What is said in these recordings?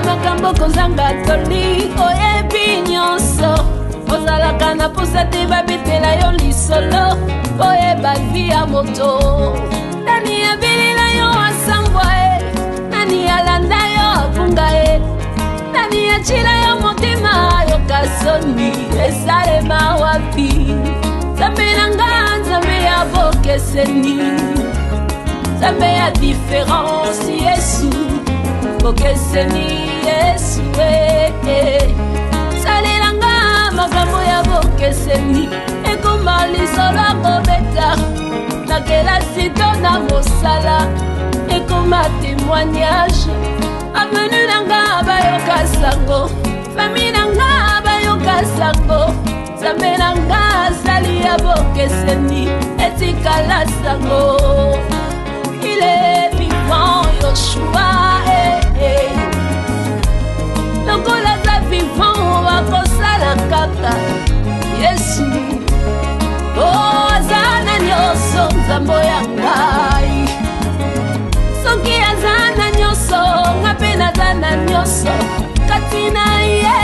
makambo kozanga toli oyebi nyonso ozalaka na posa te babetela yo lisolo oyeba vi ya moto nani abilila yo asangwa nani alanda yo afunga nani achila yo motima yoka soni esalema wapi Nzambe nanga Nzambe ya bokeseni Nzambe ya différence Yesu bokeseni Yesu salelanga makambo ya bokeseni ekoma lisolo akobeta na kelasi to na mosala ekoma témoignage avenu nanga bayoka sango famille nanga bayoka sango Nzambe nanga sali ya bokeseni etikala sango il est vivant Yoshua lokola za vivant wakosala kaka Yesu azana nyonso Nzambe ya ngai soki azana nyonso nga mpe nazana nyonso kati na ye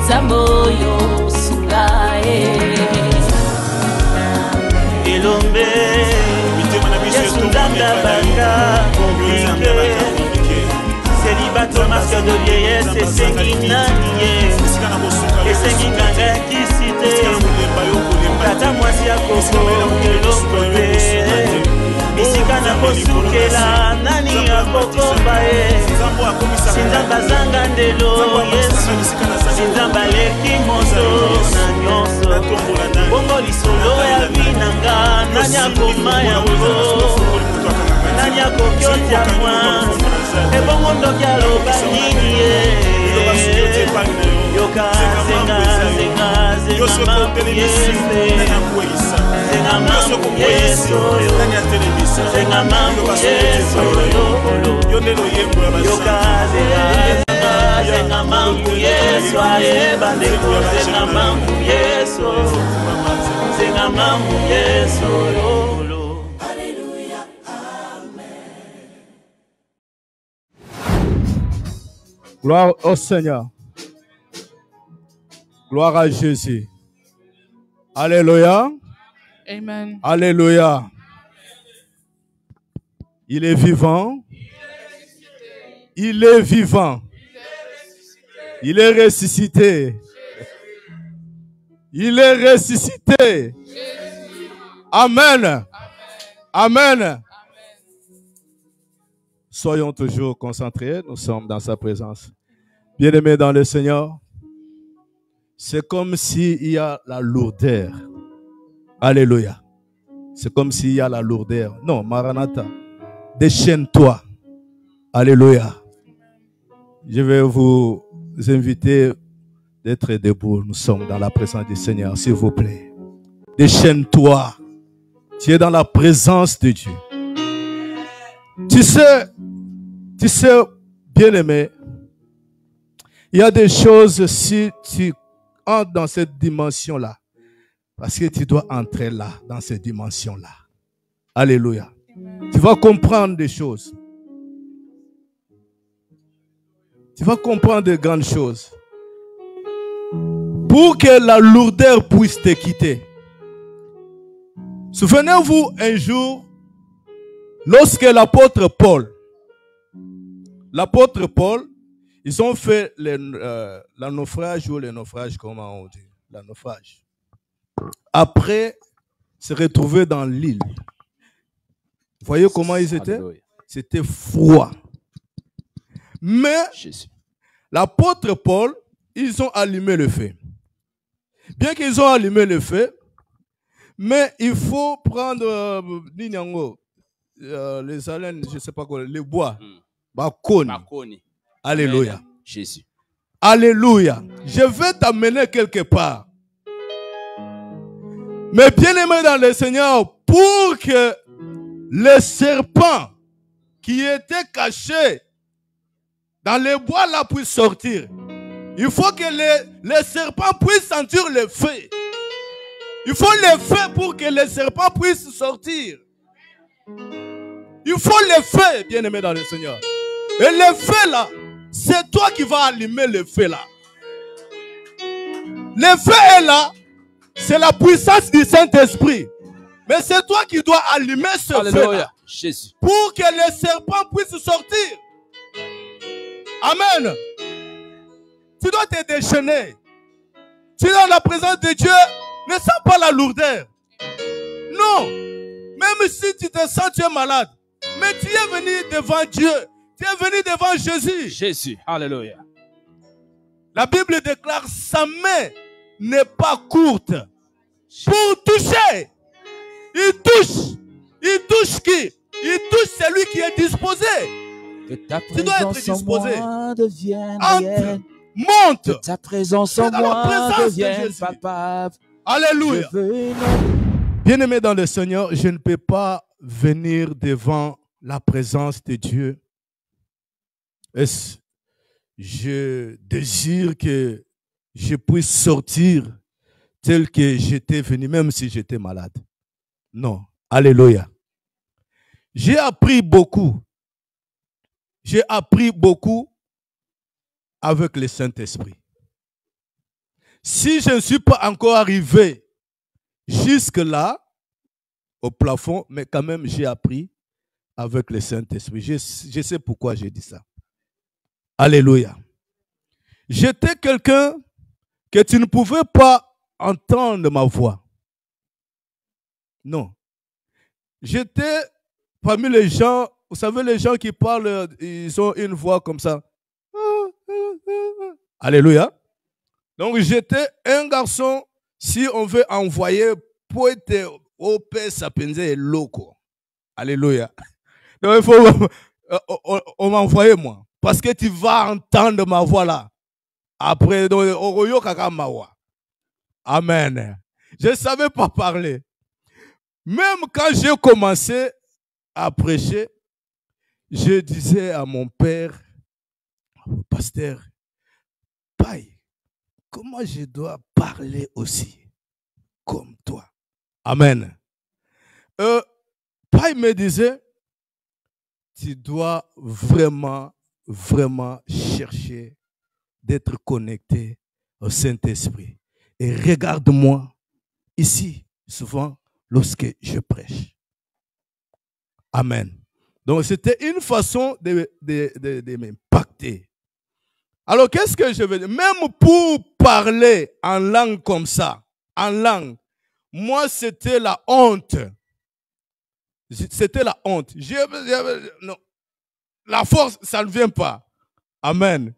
Zamoyo Sulae Ilombe Yesundanda Banga Célibato masque de vieillesse et Senginanie et Senginganga qui cité Tata mwasi ya koko Elombe Misika na kosukela nani akokomba Sinzamba zanga ndelo Yesu Sinzamba leki moto na nyonso Bongo lisolo ya vinanga Nani akoma yango Nani akokyotia mwa Ebongo ndokia loba nini Yoka zenga zenga zenga mamu yese Zenga mamu yeso Zenga mamu yeso Yoka zenga zenga mamu yeso Ayeba ndeko zenga mamu yeso Zenga mamu yeso Gloire au Seigneur. Gloire à Jésus. Alléluia. Amen. Alléluia. Il est vivant. Il est vivant. Il est ressuscité. Il est ressuscité. Amen. Amen. Soyons toujours concentrés. Nous sommes dans sa présence. Bien-aimés dans le Seigneur, c'est comme s'il y a la lourdeur. Alléluia. C'est comme s'il y a la lourdeur. Non, Maranatha, déchaîne-toi. Alléluia. Je vais vous inviter d'être debout. Nous sommes dans la présence du Seigneur, s'il vous plaît. Déchaîne-toi. Tu es dans la présence de Dieu. Tu sais, bien-aimé, il y a des choses, si tu entres dans cette dimension-là, parce que tu dois entrer là, dans cette dimension-là. Alléluia. Tu vas comprendre des choses. Tu vas comprendre de grandes choses. Pour que la lourdeur puisse te quitter. Souvenez-vous un jour, lorsque l'apôtre Paul, ils ont fait le naufrage ou le naufrage, comment on dit? Le naufrage. Après, se retrouver dans l'île. Vous voyez comment ils étaient? C'était froid. Mais l'apôtre Paul, ils ont allumé le feu. Bien qu'ils ont allumé le feu, mais il faut prendre les haleines, je ne sais pas quoi, les bois. Bakoni. Alléluia. Amen. Jésus. Alléluia. Je vais t'amener quelque part. Mais bien aimé dans le Seigneur, pour que les serpents qui étaient cachés dans les bois là puissent sortir, il faut que les serpents puissent sentir le feu. Il faut les feux pour que les serpents puissent sortir. Il faut les feux, bien-aimés dans le Seigneur. Et les feux là, c'est toi qui vas allumer le feu là. Le feu est là, c'est la puissance du Saint-Esprit. Mais c'est toi qui dois allumer ce feu là. Jésus. Pour que les serpents puissent sortir. Amen. Tu dois te déchaîner. Tu es dans la présence de Dieu. Ne sens pas la lourdeur. Non. Même si tu te sens, tu es malade. Mais tu es venu devant Dieu. Tu es venu devant Jésus. Jésus. Alléluia. La Bible déclare sa main n'est pas courte pour toucher. Il touche. Il touche qui? Il touche celui qui est disposé. Que ta Tu dois être présence en disposé. moi devienne Entre, réelle. monte. Que ta présence en dans la moi présence de devienne Jésus. palpable. Alléluia. Je veux une... Bien-aimé dans le Seigneur, je ne peux pas venir devant la présence de Dieu. Je désire que je puisse sortir tel que j'étais venu, même si j'étais malade. Non. Alléluia. J'ai appris beaucoup. J'ai appris beaucoup avec le Saint-Esprit. Si je ne suis pas encore arrivé jusque-là, au plafond, mais quand même j'ai appris avec le Saint-Esprit. Je sais pourquoi j'ai dit ça. Alléluia. J'étais quelqu'un que tu ne pouvais pas entendre ma voix. Non. J'étais parmi les gens, vous savez, les gens qui parlent, ils ont une voix comme ça. Alléluia. Donc j'étais un garçon, si on veut envoyer pour être au Père Sapenze loco. Alléluia. Donc il faut, on m'a envoyé moi. Parce que tu vas entendre ma voix là. Après, amen. Je ne savais pas parler. Même quand j'ai commencé à prêcher, je disais à mon père, au pasteur, Paille, comment je dois parler aussi comme toi? Amen. Paille me disait, tu dois vraiment, vraiment chercher d'être connecté au Saint-Esprit. Et regarde-moi ici, souvent, lorsque je prêche. Amen. Donc, c'était une façon de m'impacter. Alors, qu'est-ce que je veux dire? Même pour parler en langue comme ça, en langue, moi, c'était la honte. C'était la honte. Non. La force, ça ne vient pas. Amen.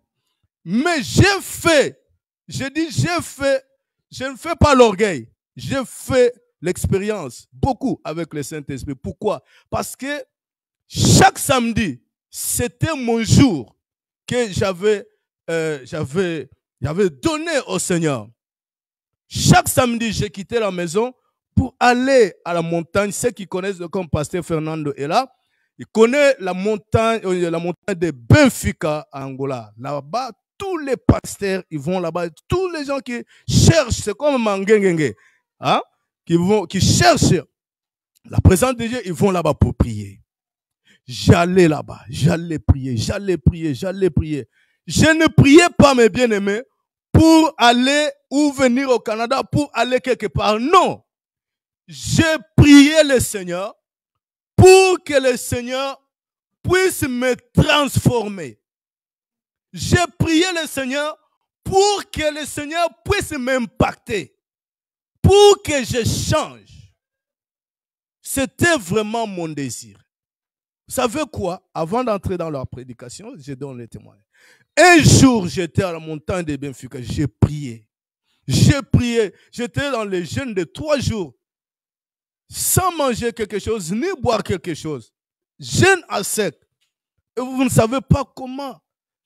Mais j'ai fait, je ne fais pas l'orgueil. J'ai fait l'expérience, beaucoup avec le Saint-Esprit. Pourquoi? Parce que chaque samedi, c'était mon jour que j'avais donné au Seigneur. Chaque samedi, j'ai quitté la maison pour aller à la montagne. Ceux qui connaissent, comme Pasteur Fernando est là, il connaît la montagne de Benfica à Angola. Là-bas, tous les pasteurs, ils vont là-bas. Tous les gens qui cherchent, c'est comme Mangengenge, hein? Qui cherchent la présence de Dieu, ils vont là-bas pour prier. J'allais là-bas, j'allais prier. Je ne priais pas, mes bien-aimés, pour aller ou venir au Canada, pour aller quelque part. Non. J'ai prié le Seigneur pour que le Seigneur puisse me transformer. J'ai prié le Seigneur pour que le Seigneur puisse m'impacter, pour que je change. C'était vraiment mon désir. Vous savez quoi? Avant d'entrer dans leur prédication, je donne les témoignages. Un jour, j'étais à la montagne de Benfica, j'ai prié. J'étais dans les jeûnes de 3 jours, sans manger quelque chose, ni boire quelque chose. Jeûne à sec. Et vous ne savez pas comment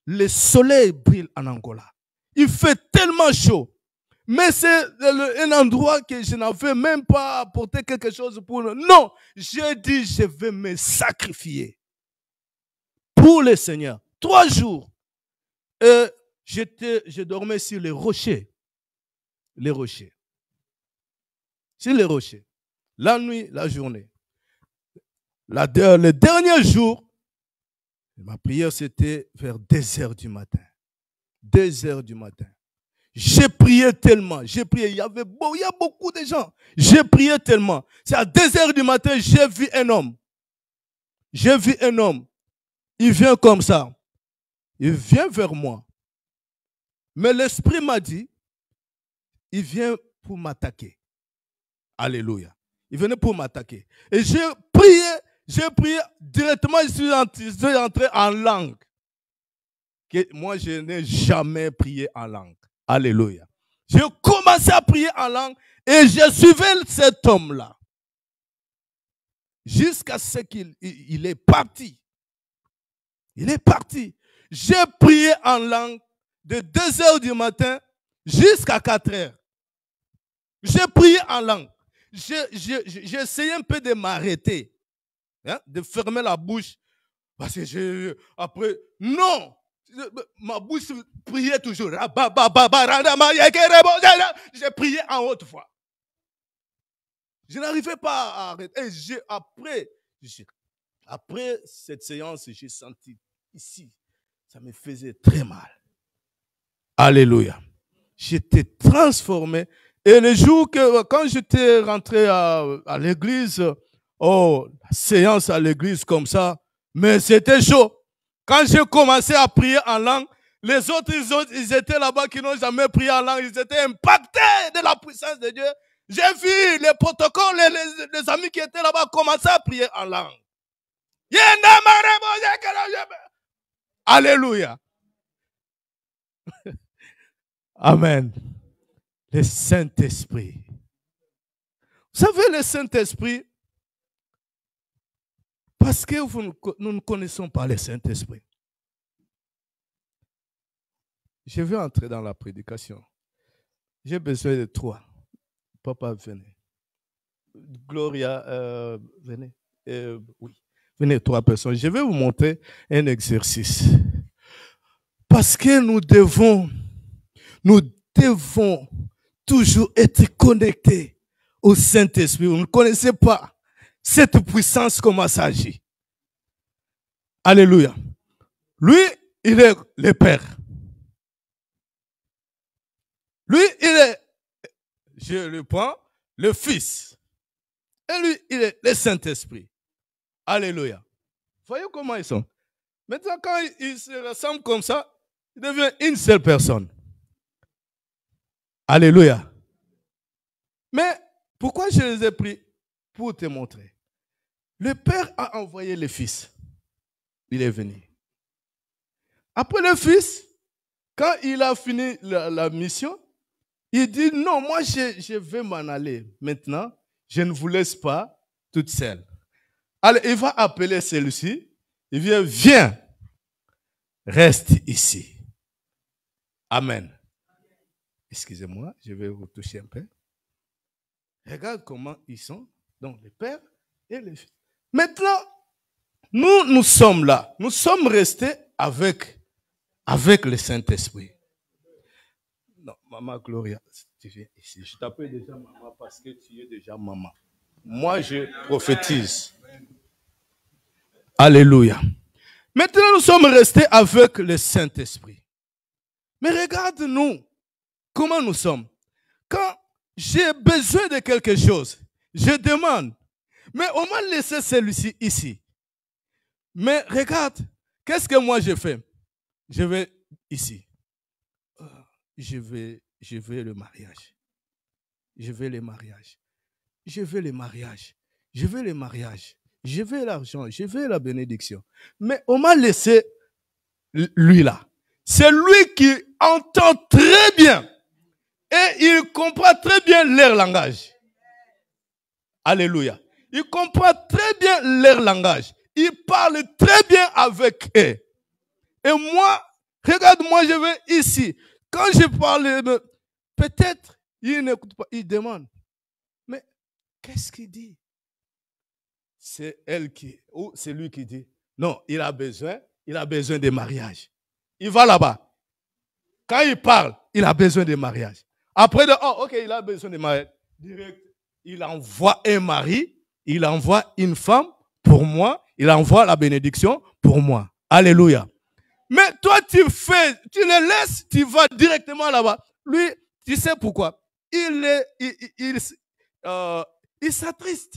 le soleil brille en Angola. Il fait tellement chaud. Mais c'est un endroit que je n'avais même pas apporté quelque chose pour... Non, j'ai dit, je vais me sacrifier pour le Seigneur. 3 jours. Et je dormais sur les rochers. Les rochers. sur les rochers. La nuit, la journée. Le dernier jour, ma prière, c'était vers 2 heures du matin. 2 heures du matin. J'ai prié tellement, j'ai prié, il y a beaucoup de gens. J'ai prié tellement. C'est à 2 heures du matin, j'ai vu un homme. J'ai vu un homme. Il vient comme ça. Il vient vers moi. Mais l'esprit m'a dit, il vient pour m'attaquer. Alléluia. Il venait pour m'attaquer. Et j'ai prié directement, je suis entré en langue. Moi, je n'ai jamais prié en langue. Alléluia. J'ai commencé à prier en langue et je suivais cet homme-là. Jusqu'à ce qu'il est parti. Il est parti. J'ai prié en langue de 2 heures du matin jusqu'à 4 heures. J'ai prié en langue. J'ai essayé un peu de m'arrêter, hein, de fermer la bouche. Parce que après, non! Ma bouche priait toujours. J'ai prié en haute voix. Je n'arrivais pas à arrêter. Et après cette séance, j'ai senti ici, ça me faisait très mal. Alléluia. J'étais transformé. Et le jour quand j'étais rentré à l'église, séance à l'église comme ça, mais c'était chaud. Quand j'ai commencé à prier en langue, les autres, ils étaient là-bas qui n'ont jamais prié en langue, ils étaient impactés de la puissance de Dieu. J'ai vu les protocoles, les amis qui étaient là-bas commencer à prier en langue. Alléluia. Amen. Le Saint-Esprit. Vous savez, le Saint-Esprit, parce que nous ne connaissons pas le Saint-Esprit. Je vais entrer dans la prédication. J'ai besoin de 3. Papa, venez. Gloria, venez. Oui, venez 3 personnes. Je vais vous montrer un exercice. Parce que nous devons toujours être connectés au Saint-Esprit. Vous ne connaissez pas cette puissance, comment ça agit. Alléluia. Lui, il est le Père. Lui, je le prends, le Fils. Et lui, il est le Saint-Esprit. Alléluia. Voyez comment ils sont. Maintenant, quand ils se ressemblent comme ça, ils deviennent une seule personne. Alléluia. Mais pourquoi je les ai pris? Pour te montrer. Le Père a envoyé le Fils. Il est venu. Après le Fils, quand il a fini la mission, il dit, non, moi je vais m'en aller. Maintenant, je ne vous laisse pas toute seule. Allez, il va appeler celui-ci. Il vient, viens, reste ici. Amen. Excusez-moi, je vais vous toucher un peu. Regarde comment ils sont. Donc, le Père et le Fils. Maintenant, nous sommes là. Nous sommes restés avec le Saint-Esprit. Non, Maman Gloria, tu viens ici. Je t'appelle déjà maman parce que tu es déjà maman. Moi, je prophétise. Alléluia. Maintenant, nous sommes restés avec le Saint-Esprit. Mais regarde-nous, comment nous sommes. Quand j'ai besoin de quelque chose, je demande. Mais on m'a laissé celui-ci ici. Mais regarde, qu'est-ce que moi je fais? Je vais ici. Je vais le mariage. Je vais le mariage. Je veux le mariage. Je veux le mariage. Je veux l'argent. Je veux la bénédiction. Mais on m'a laissé lui là. C'est lui qui entend très bien. Et il comprend très bien leur langage. Alléluia. Il comprend très bien leur langage. Il parle très bien avec eux. Et moi, regarde, moi je vais ici. Quand je parle, peut-être, il n'écoute pas, il demande. Mais qu'est-ce qu'il dit? C'est elle qui, ou c'est lui qui dit. Non, il a besoin de mariage. Il va là-bas. Quand il parle, il a besoin de mariage. Après, ok, il a besoin de mariage. Direct, il envoie un mari, il envoie une femme pour moi, il envoie la bénédiction pour moi. Alléluia. Mais toi, tu le laisses, tu vas directement là-bas. Lui, tu sais pourquoi? Il s'attriste.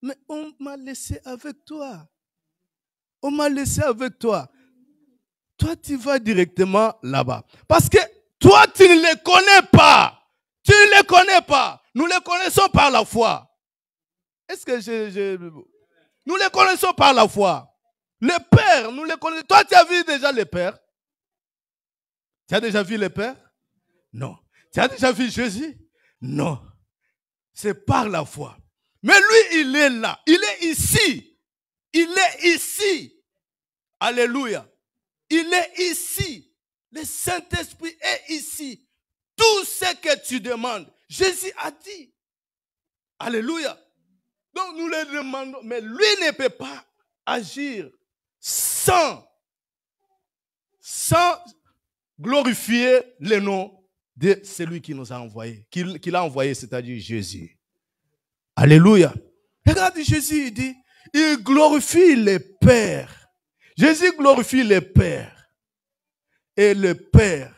Mais on m'a laissé avec toi. On m'a laissé avec toi. Toi, tu vas directement là-bas. Parce que toi, tu ne les connais pas. Tu ne les connais pas. Nous les connaissons par la foi. Est-ce que nous les connaissons par la foi. Les pères, nous les connaissons. Toi, tu as vu déjà les pères? Tu as déjà vu les pères? Non. Tu as déjà vu Jésus? Non. C'est par la foi. Mais lui, il est là. Il est ici. Il est ici. Alléluia. Il est ici. Le Saint-Esprit est ici. Tout ce que tu demandes, Jésus a dit. Alléluia. Donc nous le demandons, mais lui ne peut pas agir sans glorifier le nom de celui qui nous a envoyé, qu'il a envoyé, c'est-à-dire Jésus. Alléluia. Regarde, Jésus, il dit, il glorifie le Père. Jésus glorifie le Père. Et le Père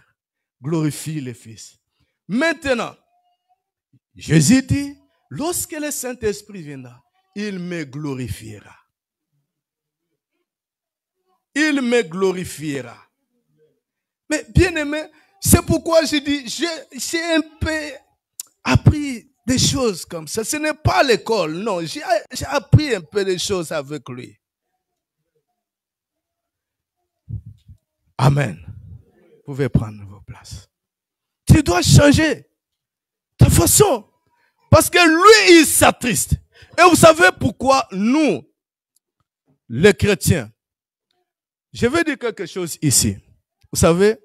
glorifie le Fils. Maintenant, Jésus dit, lorsque le Saint-Esprit viendra, il me glorifiera. Il me glorifiera. Mais bien aimé, c'est pourquoi je dis, j'ai un peu appris des choses comme ça. Ce n'est pas l'école, non. J'ai appris un peu des choses avec lui. Amen. Vous pouvez prendre vos places. Tu dois changer ta façon. Parce que lui, il s'attriste. Et vous savez pourquoi nous, les chrétiens, je vais dire quelque chose ici. Vous savez,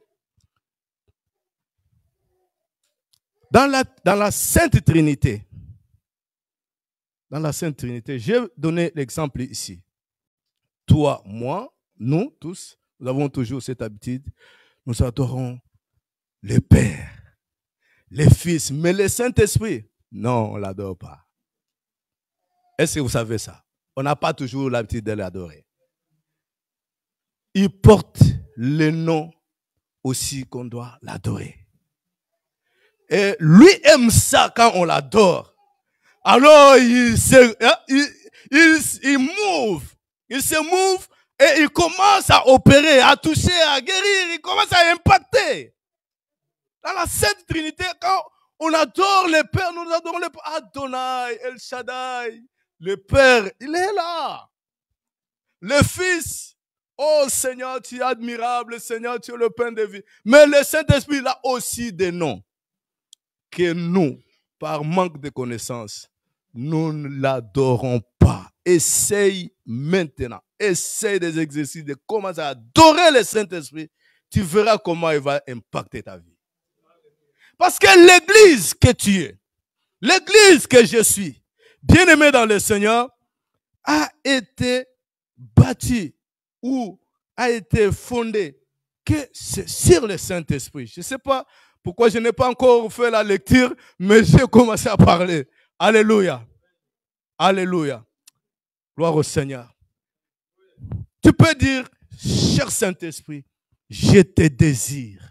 dans la Sainte Trinité, j'ai donné l'exemple ici. Toi, moi, nous tous, nous avons toujours cette habitude, nous adorons le Père, le Fils, mais le Saint-Esprit, non, on ne l'adore pas. Est-ce que vous savez ça? On n'a pas toujours l'habitude de l'adorer. Il porte le nom aussi qu'on doit l'adorer. Et lui aime ça quand on l'adore. Alors il se move et il commence à opérer, à toucher, à guérir, il commence à impacter. Dans la Sainte Trinité, quand on adore le Père, nous adorons le Père. Adonai, El Shaddai, le Père, il est là. Le Fils, oh Seigneur, tu es admirable, Seigneur, tu es le pain de vie. Mais le Saint-Esprit, il a aussi des noms que nous, par manque de connaissances, nous ne l'adorons pas. Essaye maintenant, essaye des exercices de commencer à adorer le Saint-Esprit. Tu verras comment il va impacter ta vie. Parce que l'église que tu es, l'église que je suis, bien-aimé dans le Seigneur, a été bâtie ou a été fondée que c'est sur le Saint-Esprit. Je ne sais pas pourquoi je n'ai pas encore fait la lecture, mais j'ai commencé à parler. Alléluia. Alléluia. Gloire au Seigneur. Tu peux dire, cher Saint-Esprit, je te désire.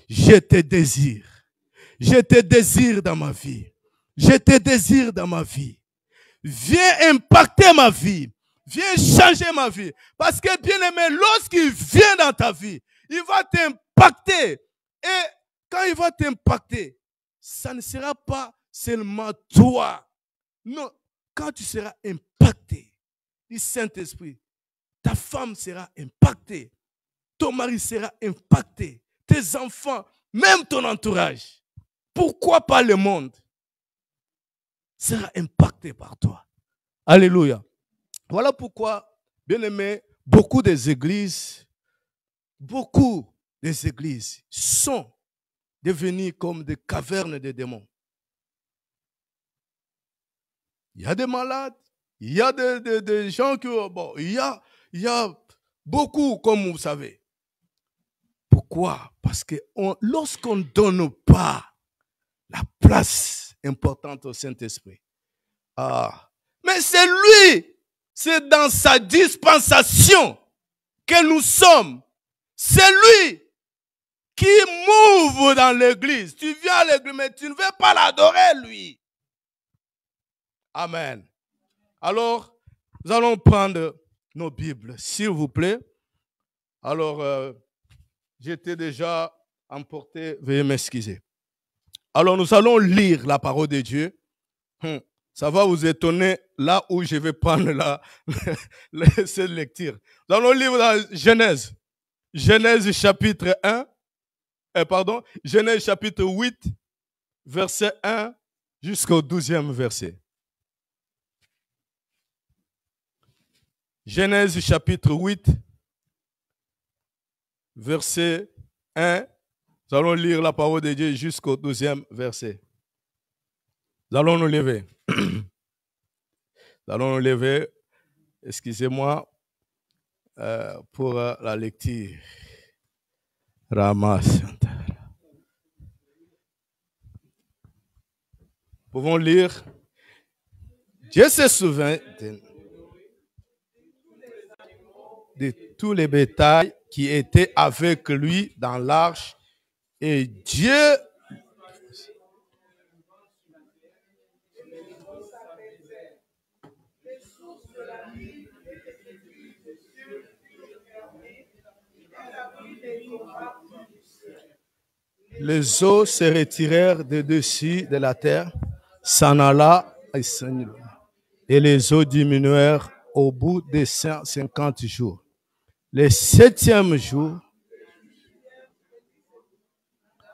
Je te désire. Je te désire dans ma vie. Je te désire dans ma vie. Viens impacter ma vie. Viens changer ma vie. Parce que bien aimé, lorsqu'il vient dans ta vie, il va t'impacter. Et quand il va t'impacter, ça ne sera pas seulement toi. Non, quand tu seras impacté du Saint-Esprit, ta femme sera impactée. Ton mari sera impacté. Tes enfants, même ton entourage. Pourquoi pas le monde sera impacté par toi. Alléluia. Voilà pourquoi, bien aimé, beaucoup des églises sont devenues comme des cavernes de démons. Il y a des malades, il y a des gens qui... Bon, il y a beaucoup, comme vous savez. Pourquoi? Parce que lorsqu'on ne donne pas la place importante au Saint-Esprit. Ah. Mais c'est lui, c'est dans sa dispensation que nous sommes. C'est lui qui mouve dans l'église. Tu viens à l'église, mais tu ne veux pas l'adorer, lui. Amen. Alors, nous allons prendre nos Bibles, s'il vous plaît. Alors, j'étais déjà emporté, veuillez m'excuser. Alors, nous allons lire la parole de Dieu. Ça va vous étonner là où je vais prendre cette lecture. Nous allons lire dans Genèse. Genèse chapitre 1. Genèse chapitre 8, verset 1 jusqu'au 12e verset. Genèse chapitre 8, verset 1. Nous allons lire la parole de Dieu jusqu'au 12e verset. Nous allons nous lever. Nous allons nous lever. Excusez-moi pour la lecture. Ramasse. Pouvons lire. Dieu se souvient de tous les bétails qui étaient avec lui dans l'arche, et Dieu les eaux se retirèrent de dessus de la terre, s'en alla et les eaux diminuèrent au bout de 150 jours. Le 7e jour,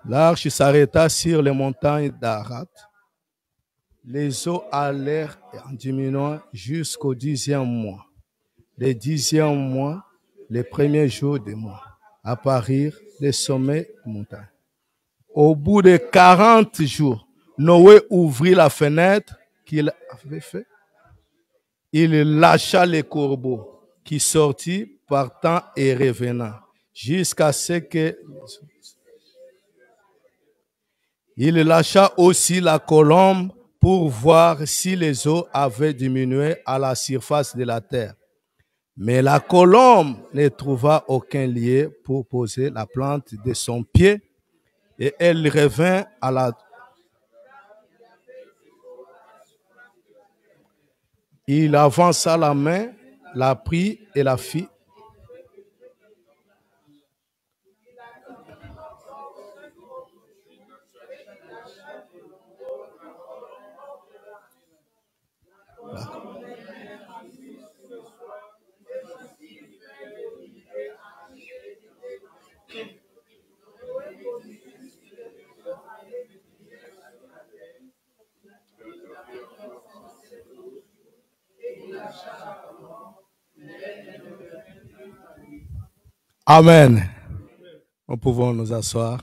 l'arche s'arrêta sur les montagnes d'Arat. Les eaux allèrent en diminuant jusqu'au 10e mois. Le 10e mois, les premiers jours du mois, apparurent les sommets de montagne. Au bout de 40 jours, Noé ouvrit la fenêtre qu'il avait faite. Il lâcha les corbeaux qui sortit partant et revenant jusqu'à ce que... Il lâcha aussi la colombe pour voir si les eaux avaient diminué à la surface de la terre. Mais la colombe ne trouva aucun lieu pour poser la plante de son pied et elle revint à la... Il avança la main, la prit et la fit. Amen. Nous pouvons nous asseoir.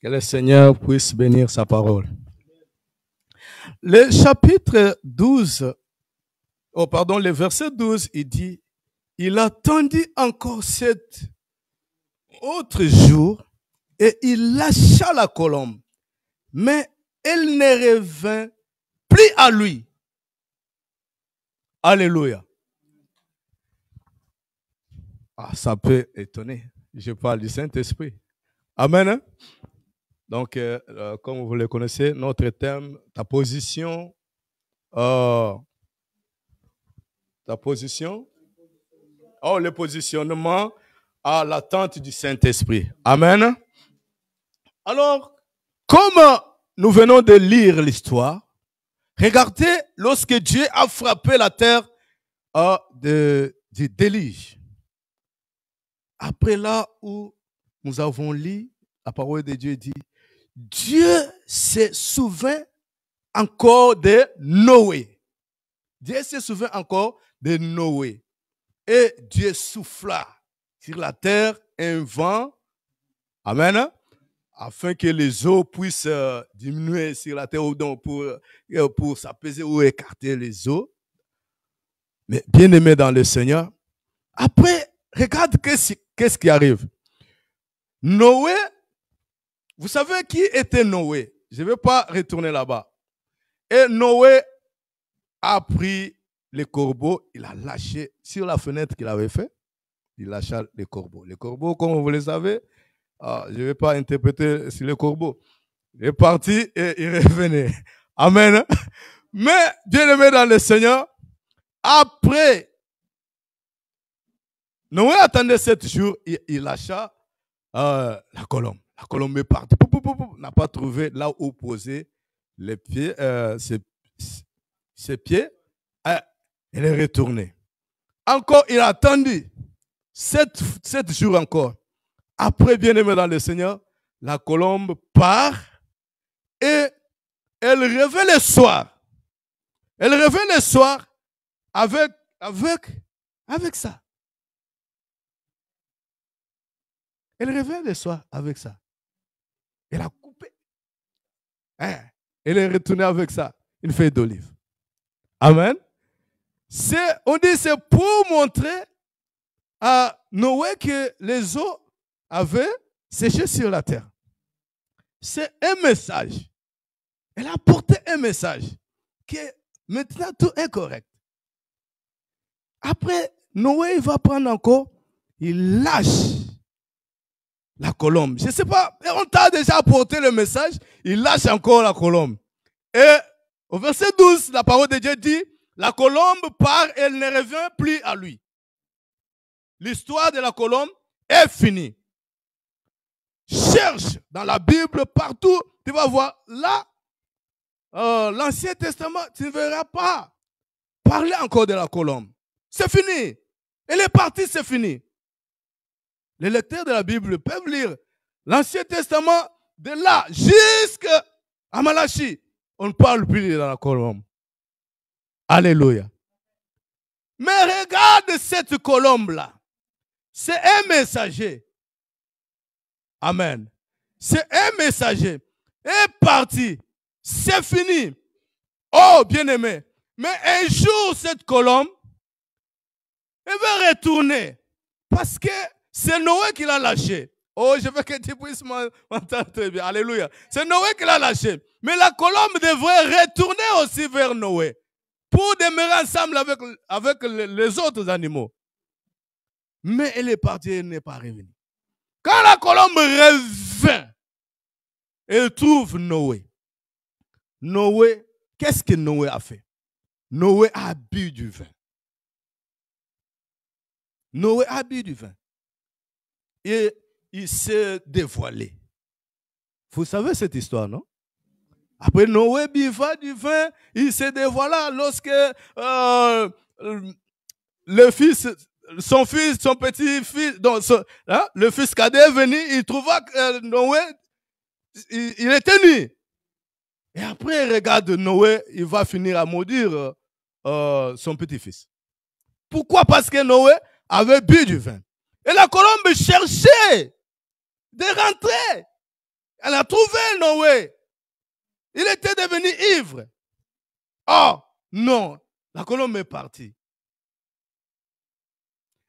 Que le Seigneur puisse bénir sa parole. Le chapitre 12, le verset 12, il dit, il attendit encore 7 autres jours et il lâcha la colombe, mais elle ne revint plus à lui. Alléluia. Ah, ça peut étonner. Je parle du Saint-Esprit. Amen. Hein? Donc, comme vous le connaissez, notre thème, ta position, le positionnement à l'attente du Saint-Esprit. Amen. Alors, comme nous venons de lire l'histoire, regardez lorsque Dieu a frappé la terre du déluge. Après là où nous avons lu, la parole de Dieu dit, Dieu se souvient encore de Noé. Dieu se souvient encore de Noé. Et Dieu souffla sur la terre un vent, amen, afin que les eaux puissent diminuer sur la terre pour s'apaiser ou écarter les eaux. Mais bien aimé dans le Seigneur, après, regarde qu'est-ce qui arrive. Noé, vous savez qui était Noé? Je ne vais pas retourner là-bas. Et Noé a pris les corbeaux, il a lâché sur la fenêtre qu'il avait fait, il lâcha les corbeaux. Les corbeaux, comme vous le savez, je ne vais pas interpréter sur les corbeaux. Il est parti et il revenait. Amen. Mais, bien-aimé dans le Seigneur, après, Noé attendait 7 jours, il lâcha la colombe. La colombe est partie. N'a pas trouvé là où poser les pieds, ses pieds. Elle est retournée. Encore, il a attendu 7 jours encore. Après, bien-aimé dans le Seigneur, la colombe part et elle revient le soir. Elle revient le soir avec ça. Elle revient le soir avec ça. Elle a coupé. Elle est retournée avec ça. Une feuille d'olive. Amen. On dit c'est pour montrer à Noé que les eaux avaient séché sur la terre. C'est un message. Elle a porté un message que maintenant tout est correct. Après, Noé il va prendre encore, il lâche la colombe. Je ne sais pas, on t'a déjà apporté le message, il lâche encore la colombe. Et au verset 12, la parole de Dieu dit, la colombe part et elle ne revient plus à lui. L'histoire de la colombe est finie. Cherche dans la Bible partout, tu vas voir là, l'Ancien Testament, tu ne verras pas parler encore de la colombe. C'est fini. Elle est partie, c'est fini. Les lecteurs de la Bible peuvent lire l'Ancien Testament de là jusqu'à Malachie. On ne parle plus de la colombe. Alléluia. Mais regarde cette colombe-là. C'est un messager. Amen. C'est un messager. Est parti. C'est fini. Oh, bien-aimé. Mais un jour, cette colombe, elle va retourner. Parce que c'est Noé qui l'a lâché. Oh, je veux que tu puisses m'entendre très bien. Alléluia. C'est Noé qui l'a lâché. Mais la colombe devrait retourner aussi vers Noé. Pour demeurer ensemble avec les autres animaux. Mais elle est partie, elle n'est pas revenue. Quand la colombe revient, elle trouve Noé. Noé, qu'est-ce que Noé a fait? Noé a bu du vin. Noé a bu du vin. Et il s'est dévoilé. Vous savez cette histoire, non? Après Noé buva du vin, il se dévoila lorsque son petit-fils, le fils cadet est venu, il trouva que Noé, il était nu. Et après, il regarde Noé, il va finir à maudire son petit-fils. Pourquoi? Parce que Noé avait bu du vin. Et la colombe cherchait de rentrer. Elle a trouvé Noé. Il était devenu ivre. Oh, non. La colombe est partie.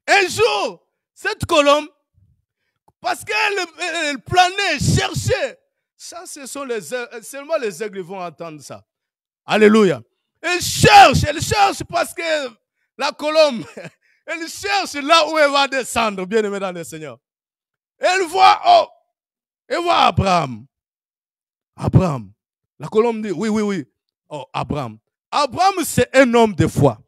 Un jour, cette colombe, parce qu'elle planait, cherchait, ça, ce sont seulement les aigles vont entendre ça. Alléluia. Elle cherche parce que la colombe, elle cherche là où elle va descendre, bien aimé dans le Seigneur. Elle voit Abraham. Abraham. La colombe dit, oui. Oh, Abraham. Abraham, c'est un homme de foi.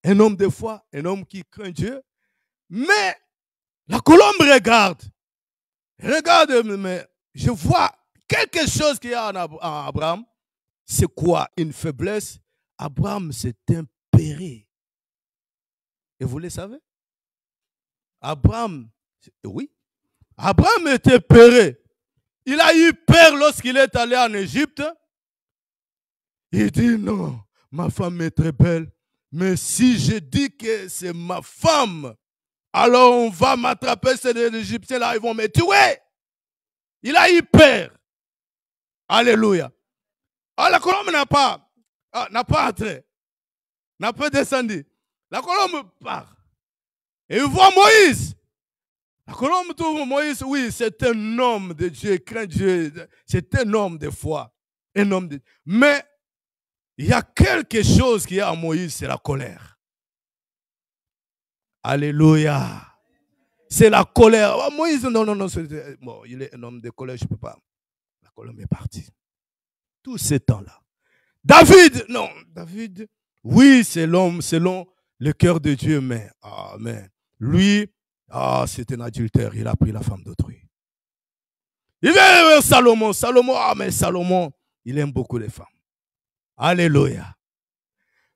Un homme de foi, un homme qui craint Dieu. Mais la colombe regarde. Regarde, mais je vois quelque chose qu'il y a en Abraham. C'est quoi? Une faiblesse. Abraham s'est tempéré. Et vous le savez? Abraham était tempéré. Il a eu peur lorsqu'il est allé en Égypte. Il dit non, ma femme est très belle. Mais si je dis que c'est ma femme, alors on va m'attraper, ces Égyptiens là, ils vont me tuer. Il a eu peur. Alléluia. Alors la colombe n'a pas entré, n'a pas descendu. La colombe part. Et il voit Moïse. La colombe trouve Moïse, oui, c'est un homme de Dieu, craint Dieu, c'est un homme de foi. Un homme de Dieu. Mais il y a quelque chose qui est à Moïse, c'est la colère. Alléluia. C'est la colère. Oh, Moïse, non, bon, il est un homme de colère, je ne peux pas. La colère est partie. Tout ce temps-là. David, non, David, oui, c'est l'homme selon le cœur de Dieu, mais lui, c'est un adultère, il a pris la femme d'autrui. Il vient vers Salomon, mais Salomon, il aime beaucoup les femmes. Alléluia.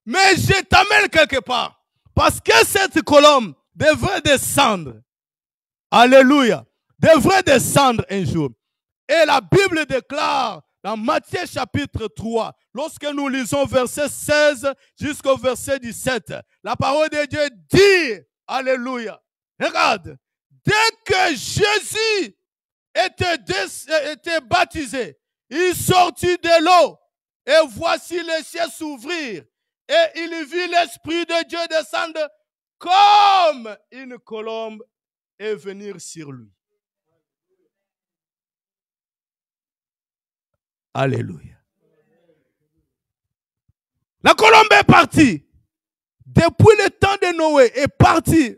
Mais je t'amène quelque part, parce que cette colombe devrait descendre. Alléluia. Devrait descendre un jour. Et la Bible déclare dans Matthieu chapitre 3, lorsque nous lisons verset 16 jusqu'au verset 17, la parole de Dieu dit, alléluia, regarde, dès que Jésus était baptisé, il sortit de l'eau, et voici les cieux s'ouvrir, et il vit l'Esprit de Dieu descendre comme une colombe et venir sur lui. Alléluia. La colombe est partie. Depuis le temps de Noé, est partie.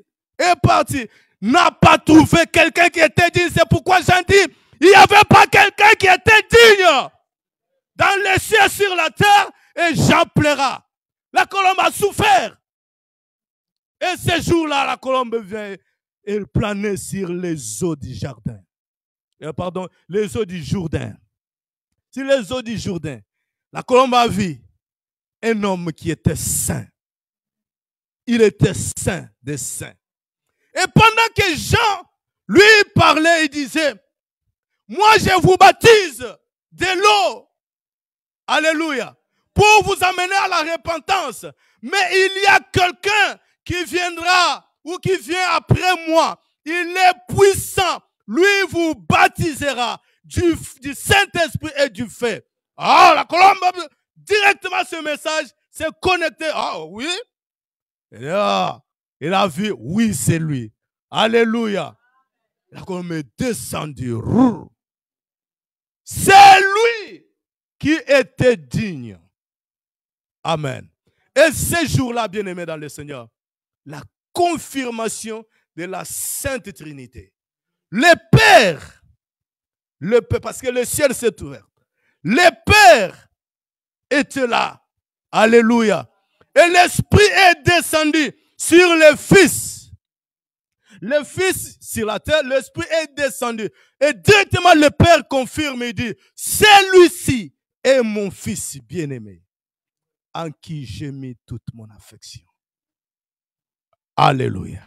N'a pas trouvé quelqu'un qui était digne. C'est pourquoi j'en dis, il n'y avait pas quelqu'un qui était digne. Dans les cieux, sur la terre, et Jean pleura. La colombe a souffert. Et ce jour-là, la colombe vient, elle planait sur les eaux du jardin. Pardon, les eaux du Jourdain. Sur les eaux du Jourdain, la colombe a vu un homme qui était saint. Il était saint des saints. Et pendant que Jean lui parlait, il disait, moi je vous baptise de l'eau. Alléluia. Pour vous amener à la repentance. Mais il y a quelqu'un qui viendra ou qui vient après moi. Il est puissant. Lui vous baptisera du Saint-Esprit et du feu. La colombe, directement ce message s'est connecté. Oui. Et il a vu, oui, c'est lui. Alléluia. La colombe est descendue. C'est lui qui était digne. Amen. Et ce jour-là, bien-aimé dans le Seigneur, la confirmation de la Sainte Trinité. Le Père, parce que le ciel s'est ouvert. Le Père était là. Alléluia. Et l'Esprit est descendu sur le Fils. Le Fils sur la terre, l'Esprit est descendu. Et directement le Père confirme et dit, celui-ci est mon Fils bien-aimé, en qui j'ai mis toute mon affection. Alléluia.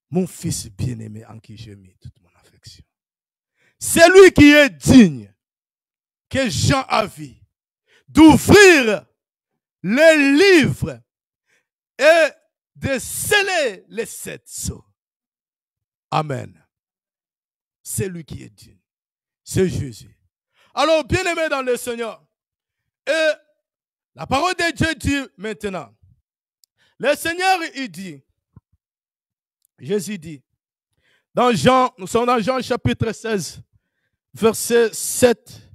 Mon Fils bien-aimé, en qui j'ai mis toute mon affection. C'est lui qui est digne, que Jean a vu, d'ouvrir le livre et de sceller les 7 sceaux. Amen. C'est lui qui est digne. C'est Jésus. Alors, bien-aimé dans le Seigneur, et la parole de Dieu dit maintenant, le Seigneur, il dit, Jésus dit, nous sommes dans Jean chapitre 16, verset 7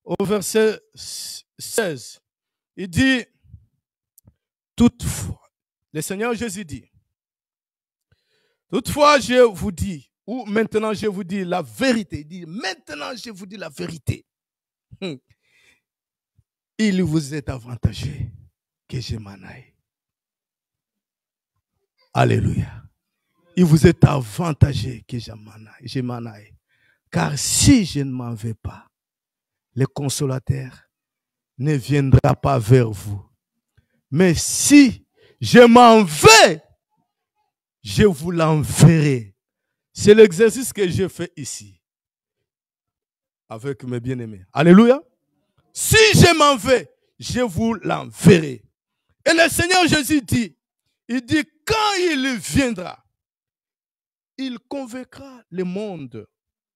au verset 16. Il dit, toutefois, le Seigneur Jésus dit, toutefois je vous dis, ou maintenant je vous dis la vérité. Il dit, maintenant je vous dis la vérité. Il vous est avantageux que je m'en aille. Alléluia. Il vous est avantageux que je m'en aille. Car si je ne m'en vais pas, le consolateur ne viendra pas vers vous. Mais si je m'en vais, je vous l'enverrai. C'est l'exercice que je fais ici. Avec mes bien-aimés. Alléluia. Si je m'en vais, je vous l'enverrai. Et le Seigneur Jésus dit, il dit, quand il viendra, il convaincra le monde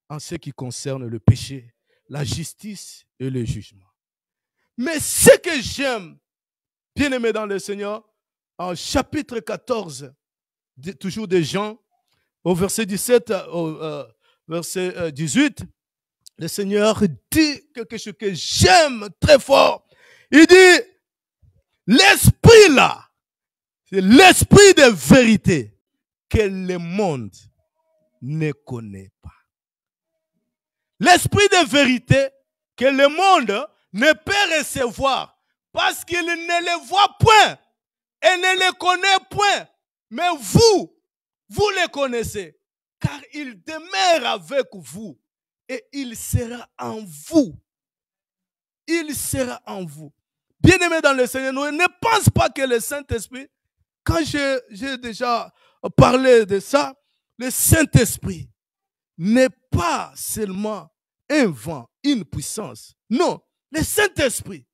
en ce qui concerne le péché, la justice et le jugement. Mais ce que j'aime, bien-aimé dans le Seigneur, en chapitre 14, toujours de Jean, au verset 17 au verset 18, le Seigneur dit quelque chose que j'aime très fort. Il dit, l'esprit là, c'est l'esprit de vérité que le monde ne connaît pas. L'esprit de vérité que le monde ne peut recevoir parce qu'il ne le voit point et ne le connaît point. Mais vous le connaissez, car il demeure avec vous et il sera en vous. Il sera en vous. Bien-aimés dans le Seigneur, ne pense pas que le Saint-Esprit, quand j'ai déjà parlé de ça, le Saint-Esprit n'est pas seulement un vent, une puissance. Non, le Saint-Esprit,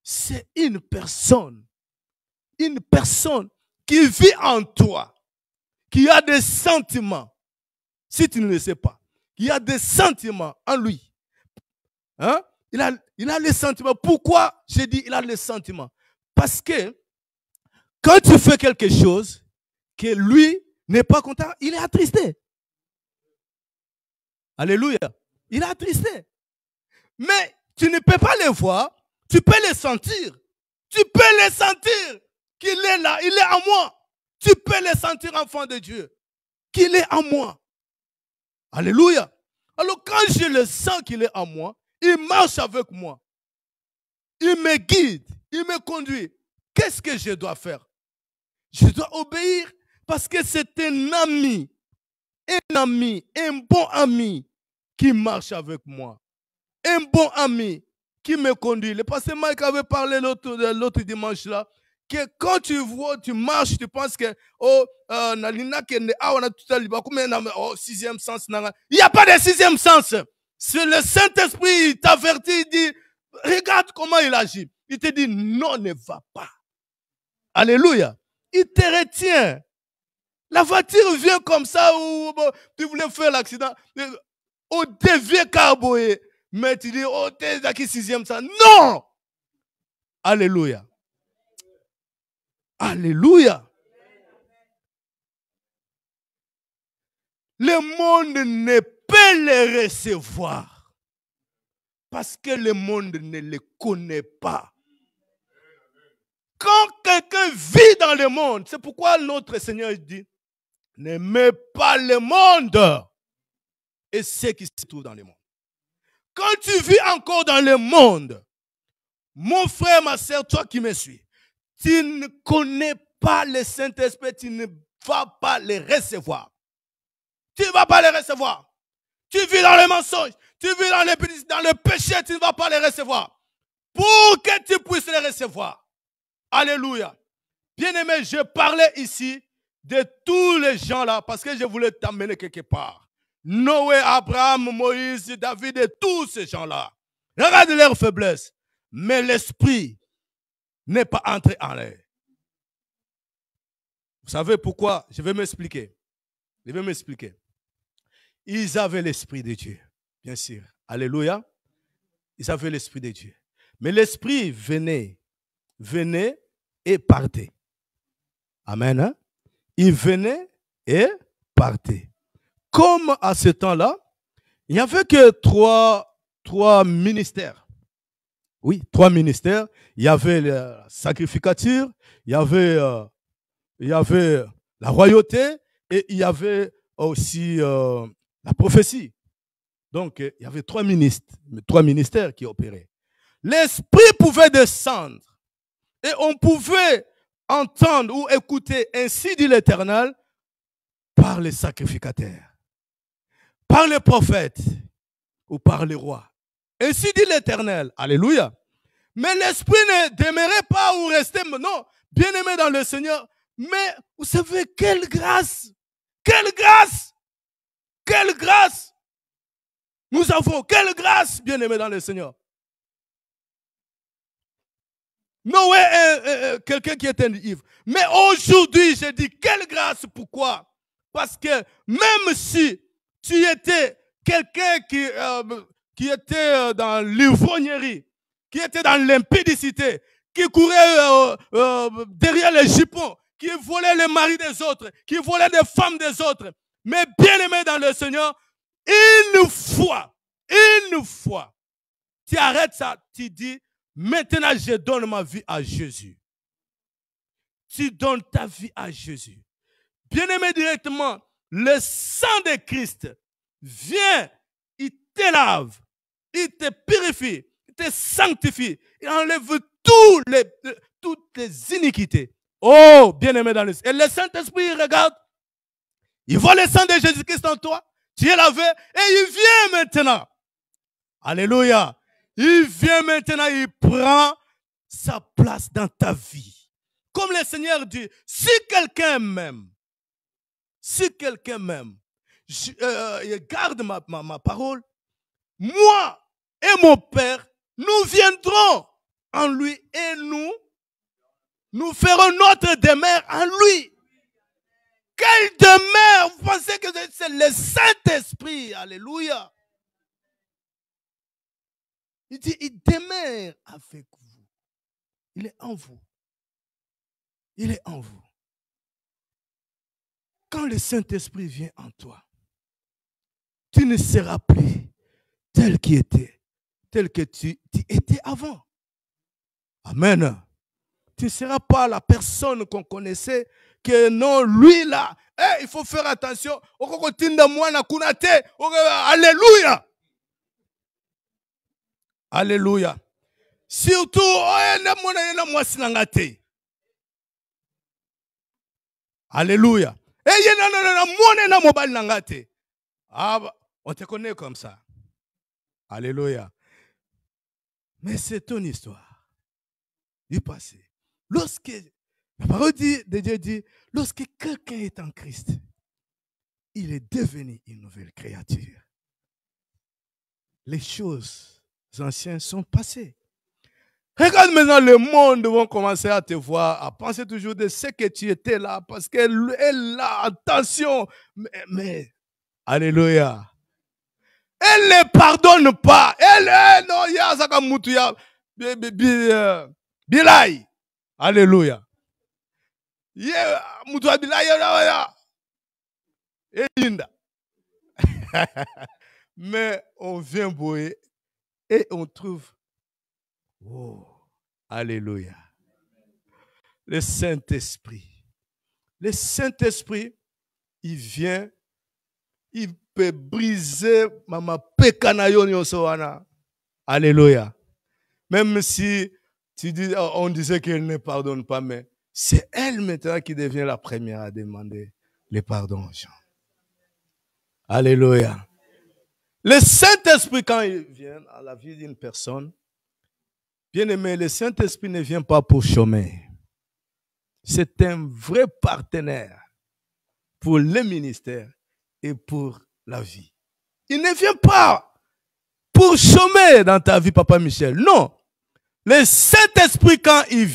c'est une personne qui vit en toi, qui a des sentiments. Si tu ne le sais pas, qui a des sentiments en lui. Hein? Il a les sentiments. Pourquoi j'ai dit il a les sentiments? Parce que quand tu fais quelque chose que lui n'est pas content, il est attristé. Alléluia. Il est attristé. Mais tu ne peux pas le voir, tu peux le sentir. Tu peux le sentir qu'il est là, il est en moi. Tu peux le sentir, enfant de Dieu, qu'il est en moi. Alléluia. Alors quand je le sens qu'il est en moi, il marche avec moi. Il me guide, il me conduit. Qu'est-ce que je dois faire? Je dois obéir parce que c'est un ami, un bon ami qui marche avec moi. Un bon ami qui me conduit. Le pasteur Mike avait parlé l'autre dimanche là, que quand tu vois, tu marches, tu penses que sixième sens. Il n'y a pas de sixième sens. C'est le Saint-Esprit, il t'avertit, il dit, regarde comment il agit. Il te dit, non, ne va pas. Alléluia. Il te retient. La voiture vient comme ça, ou tu voulais faire l'accident, au dévier carboé, mais tu dis, oh, t'es qui sixième sens. Non! Alléluia. Alléluia. Le monde ne peut les recevoir parce que le monde ne les connaît pas. Quand quelqu'un vit dans le monde, c'est pourquoi notre Seigneur dit, n'aimez pas le monde et ce qui se trouve dans le monde. Quand tu vis encore dans le monde, mon frère, ma soeur, toi qui me suis, tu ne connais pas le Saint-Esprit, tu ne vas pas les recevoir. Tu ne vas pas les recevoir. Tu vis dans le mensonge, tu vis dans le péché, tu ne vas pas les recevoir. Pour que tu puisses les recevoir. Alléluia. Bien-aimé, je parlais ici de tous les gens là parce que je voulais t'amener quelque part. Noé, Abraham, Moïse, David et tous ces gens là. Regarde leur faiblesse. Mais l'esprit n'est pas entré en l'air. Vous savez pourquoi? Je vais m'expliquer. Ils avaient l'esprit de Dieu, bien sûr. Alléluia. Ils avaient l'esprit de Dieu. Mais l'esprit venait et partait. Amen. Hein? Il venait et partait. Comme à ce temps-là, il n'y avait que trois ministères. Oui, 3 ministères. Il y avait la sacrificature, il y avait la royauté et il y avait aussi la prophétie. Donc, il y avait 3 ministères qui opéraient. L'esprit pouvait descendre et on pouvait entendre ou écouter ainsi dit l'Éternel par les sacrificateurs, par les prophètes ou par les rois. Ainsi dit l'Éternel. Alléluia. Mais l'esprit ne demeurait pas ou restait, non, bien aimé dans le Seigneur. Mais vous savez, quelle grâce! Quelle grâce! Quelle grâce! Nous avons quelle grâce, bien aimé dans le Seigneur. Noé est quelqu'un qui était ivre. Mais aujourd'hui, je dis quelle grâce. Pourquoi? Parce que même si tu étais quelqu'un qui était dans l'ivrognerie, qui était dans l'impudicité, qui courait derrière les jupons, qui volait les maris des autres, qui volait les femmes des autres. Mais bien aimé dans le Seigneur, une fois une fois, tu arrêtes ça, tu dis, maintenant je donne ma vie à Jésus. Tu donnes ta vie à Jésus. Bien-aimé, directement, le sang de Christ vient, il te lave, il te purifie, il te sanctifie, il enlève toutes les iniquités. Oh, bien-aimé dans le Seigneur. Et le Saint-Esprit, il regarde, il voit le sang de Jésus-Christ en toi, tu es lavé, et il vient maintenant. Alléluia. Il vient maintenant, il prend sa place dans ta vie. Comme le Seigneur dit, si quelqu'un m'aime, il garde ma parole, moi et mon Père, nous viendrons en lui et nous ferons notre demeure en lui. Quelle demeure? Vous pensez que c'est le Saint-Esprit? Alléluia. Il dit, il demeure avec vous. Il est en vous. Il est en vous. Quand le Saint-Esprit vient en toi, tu ne seras plus tel que tu étais avant. Amen. Tu ne seras pas la personne qu'on connaissait, que non, lui là, il faut faire attention. Alléluia. Alléluia. Surtout, alléluia. On te connaît comme ça. Alléluia. Mais c'est ton histoire du passé. Lorsque la parole de Dieu dit, lorsque quelqu'un est en Christ, il est devenu une nouvelle créature. Les choses anciennes sont passées. Regarde maintenant, le monde va commencer à te voir, à penser toujours de ce que tu étais là, parce qu'elle est là, attention. Mais alléluia. Elle ne pardonne pas. Elle est, non, il y a Sakamutuya, Bilay. Alléluia. Mutuya Bilay, et Linda. Mais on vient boyer et on trouve. Oh, alléluia. Le Saint-Esprit. Le Saint-Esprit, il vient, il peut briser mama pekanayo nyosowana. Alléluia. Même si tu dis, on disait qu'elle ne pardonne pas, mais c'est elle maintenant qui devient la première à demander le pardon aux gens. Alléluia. Le Saint-Esprit, quand il vient à la vie d'une personne, bien aimé, le Saint-Esprit ne vient pas pour chômer. C'est un vrai partenaire pour le ministère et pour la vie. Il ne vient pas pour chômer dans ta vie, Papa Michel. Non. Le Saint-Esprit, quand il ne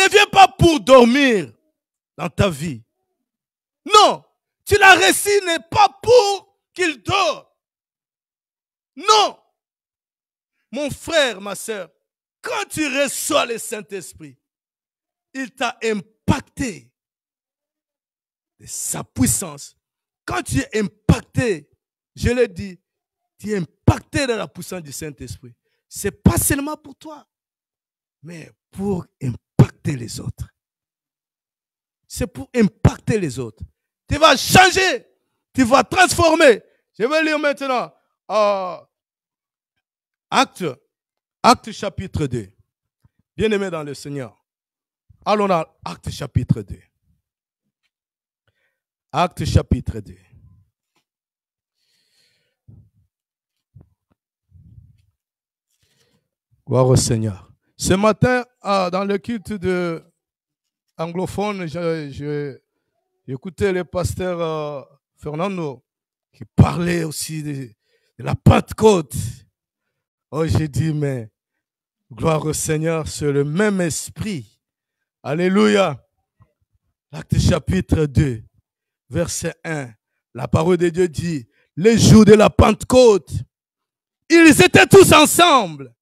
vient pas pour dormir dans ta vie. Non. Tu l'as reçu n'est pas pour qu'il dort. Non. Mon frère, ma soeur, quand tu reçois le Saint-Esprit, il t'a impacté de sa puissance. Quand tu es impacté, je l'ai dit, tu es impacté de la puissance du Saint-Esprit. Ce n'est pas seulement pour toi, mais pour impacter les autres. C'est pour impacter les autres. Tu vas changer, tu vas transformer. Je vais lire maintenant Actes chapitre 2. Bien-aimés dans le Seigneur. Allons dans Actes chapitre 2. Actes chapitre 2. Gloire au Seigneur. Ce matin, dans le culte de anglophone, j'écoutais le pasteur Fernando qui parlait aussi de la Pentecôte. Oh, j'ai dit, mais gloire au Seigneur, c'est le même esprit. Alléluia. Acte chapitre 2, verset 1. La parole de Dieu dit, les jours de la Pentecôte, ils étaient tous ensemble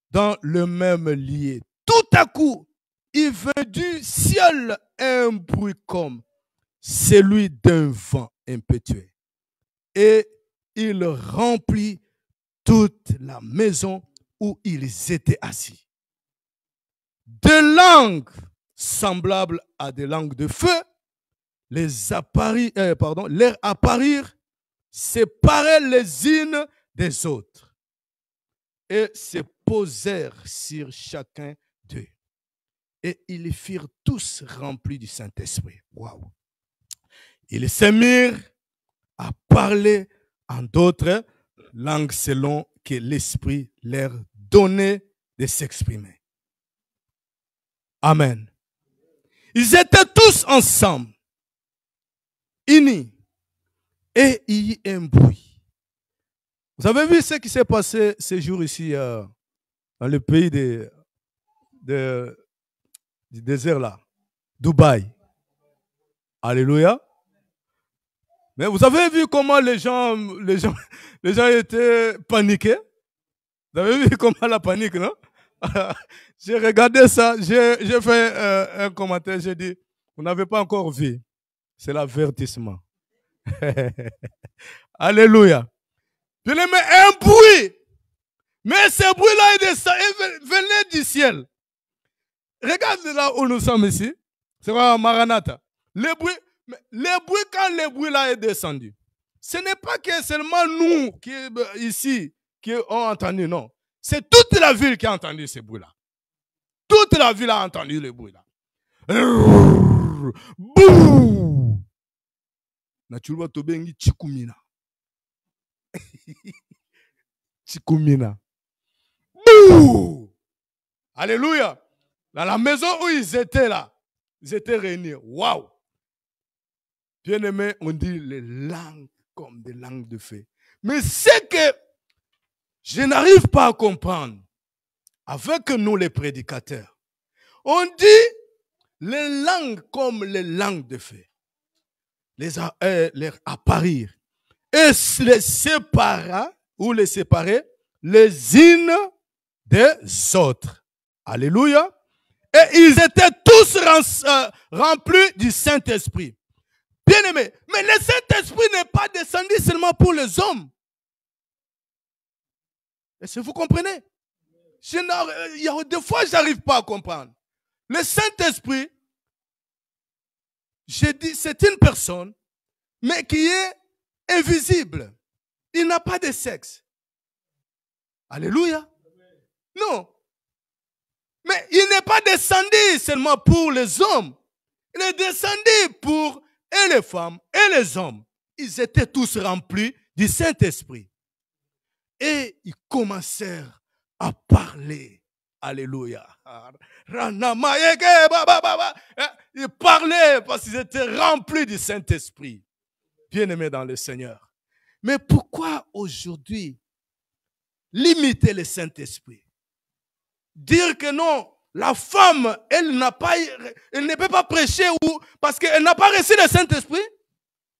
dans le même lieu. Tout à coup, il vint du ciel un bruit comme celui d'un vent impétueux. Et il remplit toute la maison où ils étaient assis. Des langues semblables à des langues de feu leur apparirent séparées les unes des autres et se posèrent sur chacun d'eux. Et ils furent tous remplis du Saint-Esprit. Waouh! Ils se mirent à parler en d'autres langues selon que l'Esprit leur donnait de s'exprimer. Amen. Ils étaient tous ensemble, unis, et il y eut un bruit. Vous avez vu ce qui s'est passé ces jours ici dans le pays du désert là, Dubaï. Alléluia. Mais vous avez vu comment les gens étaient paniqués? Vous avez vu comment la panique, non? J'ai regardé ça, j'ai fait un commentaire, j'ai dit, vous n'avez pas encore vu. C'est l'avertissement. Alléluia. Je les mets un bruit. Mais ce bruit-là venait du ciel. Regarde là où nous sommes ici. C'est quoi, Maranatha? Le bruit, quand le bruit là est descendu, ce n'est pas que seulement nous ici qui ont entendu, non. C'est toute la ville qui a entendu ce bruit-là. Toute la ville a entendu le bruit-là. Bouh! Naturellement, tobengi chikumina. Chikumina. Bouh! Alléluia. Dans la maison où ils étaient là, ils étaient réunis. Waouh! Bien-aimé, on dit les langues comme des langues de feu. Mais c'est que je n'arrive pas à comprendre avec nous les prédicateurs. On dit les langues comme les langues de feu. Les apparir. Et les séparer les unes des autres. Alléluia. Et ils étaient tous remplis du Saint-Esprit. Bien-aimé, mais le Saint-Esprit n'est pas descendu seulement pour les hommes. Est-ce que vous comprenez? Il y a des fois, je n'arrive pas à comprendre. Le Saint-Esprit, j'ai dit, c'est une personne, mais qui est invisible. Il n'a pas de sexe. Alléluia. Non. Mais il n'est pas descendu seulement pour les hommes. Il est descendu pour et les femmes et les hommes. Ils étaient tous remplis du Saint-Esprit. Et ils commencèrent à parler. Alléluia. Ils parlaient parce qu'ils étaient remplis du Saint-Esprit. Bien-aimés dans le Seigneur. Mais pourquoi aujourd'hui limiter le Saint-Esprit? Dire que non, la femme, elle ne peut pas prêcher parce qu'elle n'a pas reçu le Saint-Esprit.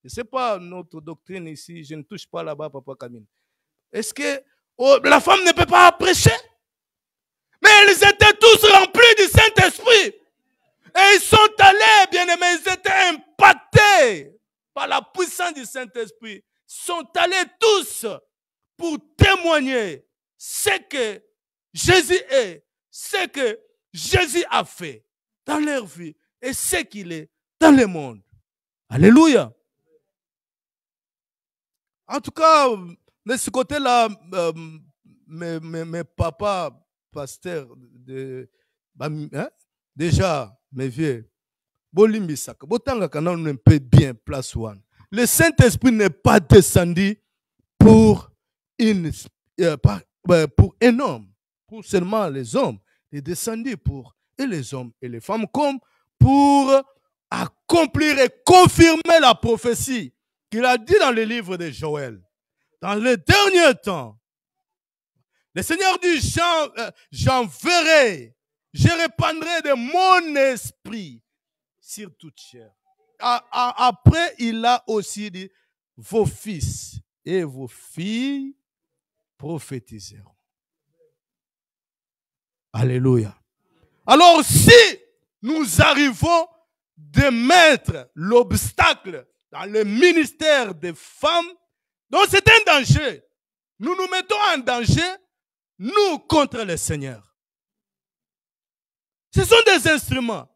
Je ne sais pas notre doctrine ici, je ne touche pas là-bas, Papa Camille. Est-ce que la femme ne peut pas prêcher? Mais ils étaient tous remplis du Saint-Esprit. Et ils sont allés, bien-aimés, ils étaient impactés par la puissance du Saint-Esprit. Ils sont allés tous pour témoigner ce que Jésus est, ce que Jésus a fait dans leur vie et ce qu'il est dans le monde. Alléluia. En tout cas, de ce côté-là, mes papas, pasteurs, déjà, mes vieux, bien place one. Le Saint-Esprit n'est pas descendu pour un homme, pour seulement les hommes. Il est descendu pour et les hommes et les femmes comme pour accomplir et confirmer la prophétie qu'il a dit dans le livre de Joël. Dans les derniers temps, le Seigneur dit, j'enverrai, je répandrai de mon esprit sur toute chair. Après, il a aussi dit, vos fils et vos filles prophétiseront. Alléluia. Alors, si nous arrivons de mettre l'obstacle dans le ministère des femmes, Donc c'est un danger. Nous nous mettons en danger, nous, contre le Seigneur. Ce sont des instruments.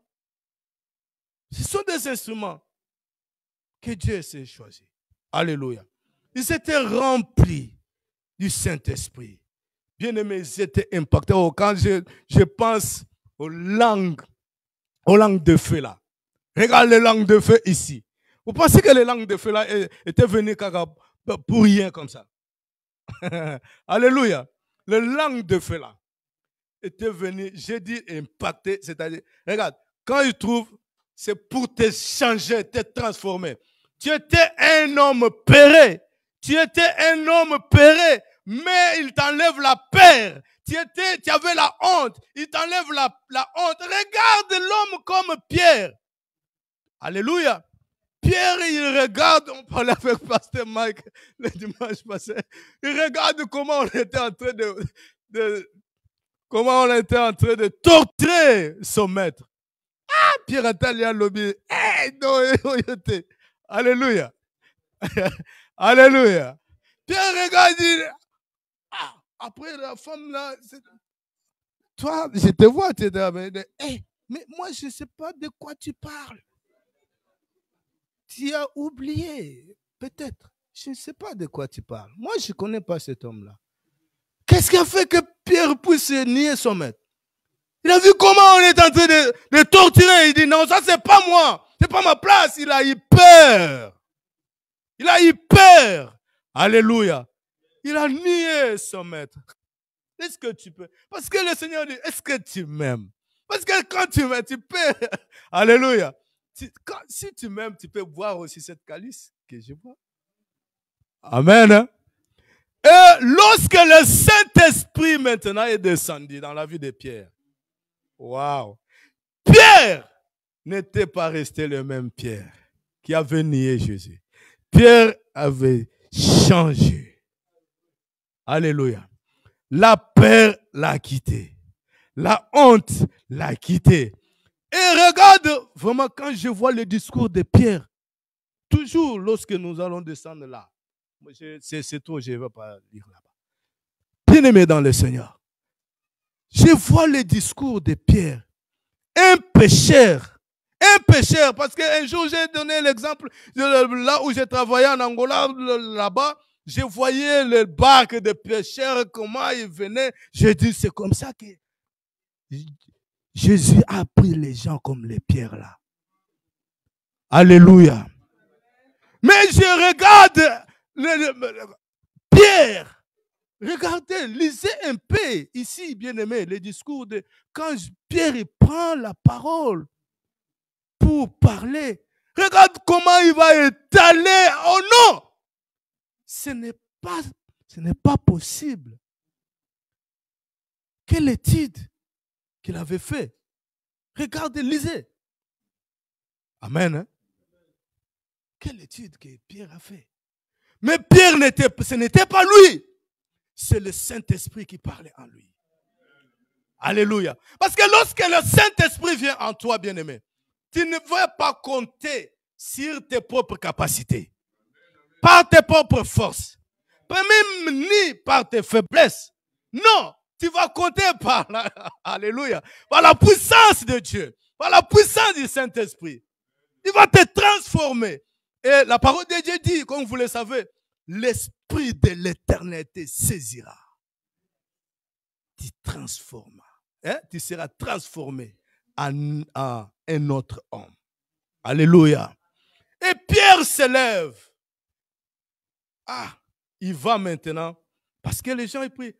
Ce sont des instruments que Dieu s'est choisi. Alléluia. Ils étaient remplis du Saint-Esprit. Bien-aimés, ils étaient impactés. Oh, quand je pense aux langues de feu là. Regarde les langues de feu ici. Vous pensez que les langues de feu là étaient venues pour rien comme ça? Alléluia. Les langues de feu là étaient venues, j'ai dit impactées, c'est-à-dire, regarde, quand ils trouvent, c'est pour te changer, te transformer. Tu étais un homme peuré. Tu étais un homme peuré, mais il t'enlève la peur. Tu avais la honte. Il t'enlève la honte. Regarde l'homme comme Pierre. Alléluia. Pierre, il regarde, on parlait avec Pasteur Mike le dimanche passé. Il regarde comment on était en train de torturer son maître. Ah, Pierre Atalia Lobby. Alléluia. Alléluia. Pierre regarde, dit, ah, après la femme là, toi, je te vois, tu es là, mais moi je ne sais pas de quoi tu parles. Tu as oublié, peut-être. Je ne sais pas de quoi tu parles. Moi, je ne connais pas cet homme-là. Qu'est-ce qui a fait que Pierre puisse nier son maître? Il a vu comment on est en train de torturer. Il dit non, ça c'est pas moi. C'est pas ma place. Il a eu peur. Il a eu peur. Alléluia. Il a nié son maître. Est-ce que tu peux? Parce que le Seigneur dit, est-ce que tu m'aimes? Parce que quand tu m'aimes, tu peux. Alléluia. Si tu m'aimes, tu peux boire aussi cette calice que je bois. Amen. Et lorsque le Saint-Esprit maintenant est descendu dans la vie de Pierre, waouh, Pierre n'était pas resté le même Pierre qui avait nié Jésus. Pierre avait changé. Alléluia. La peur l'a quitté. La honte l'a quitté. Et regarde, vraiment, quand je vois le discours de Pierre, toujours lorsque nous allons descendre là, c'est trop, je ne vais pas lire là-bas. Bien-aimé dans le Seigneur, je vois le discours de Pierre, un pécheur, parce qu'un jour j'ai donné l'exemple, là où j'ai travaillé en Angola, là-bas, je voyais le barque de pécheurs, comment ils venaient, j'ai dit c'est comme ça que Jésus a pris les gens comme les pierres là. Alléluia. Mais je regarde Pierre. Regardez, lisez un peu ici, bien-aimé, le discours de quand Pierre prend la parole pour parler. Regarde comment il va étaler. Oh non! Ce n'est pas possible. Quelle étude qu'il avait fait. Regardez, lisez. Amen. Hein? Quelle étude que Pierre a fait. Mais Pierre, ce n'était pas lui. C'est le Saint-Esprit qui parlait en lui. Alléluia. Parce que lorsque le Saint-Esprit vient en toi, bien-aimé, tu ne vas pas compter sur tes propres capacités, par tes propres forces, même ni par tes faiblesses. Non. Tu vas compter par la puissance de Dieu, par la puissance du Saint-Esprit. Il va te transformer. Et la parole de Dieu dit, comme vous le savez, l'Esprit de l'éternité saisira. Tu transformes. Hein? Tu seras transformé en un autre homme. Alléluia. Et Pierre se lève. Ah, il va maintenant. Parce que les gens, ils prient.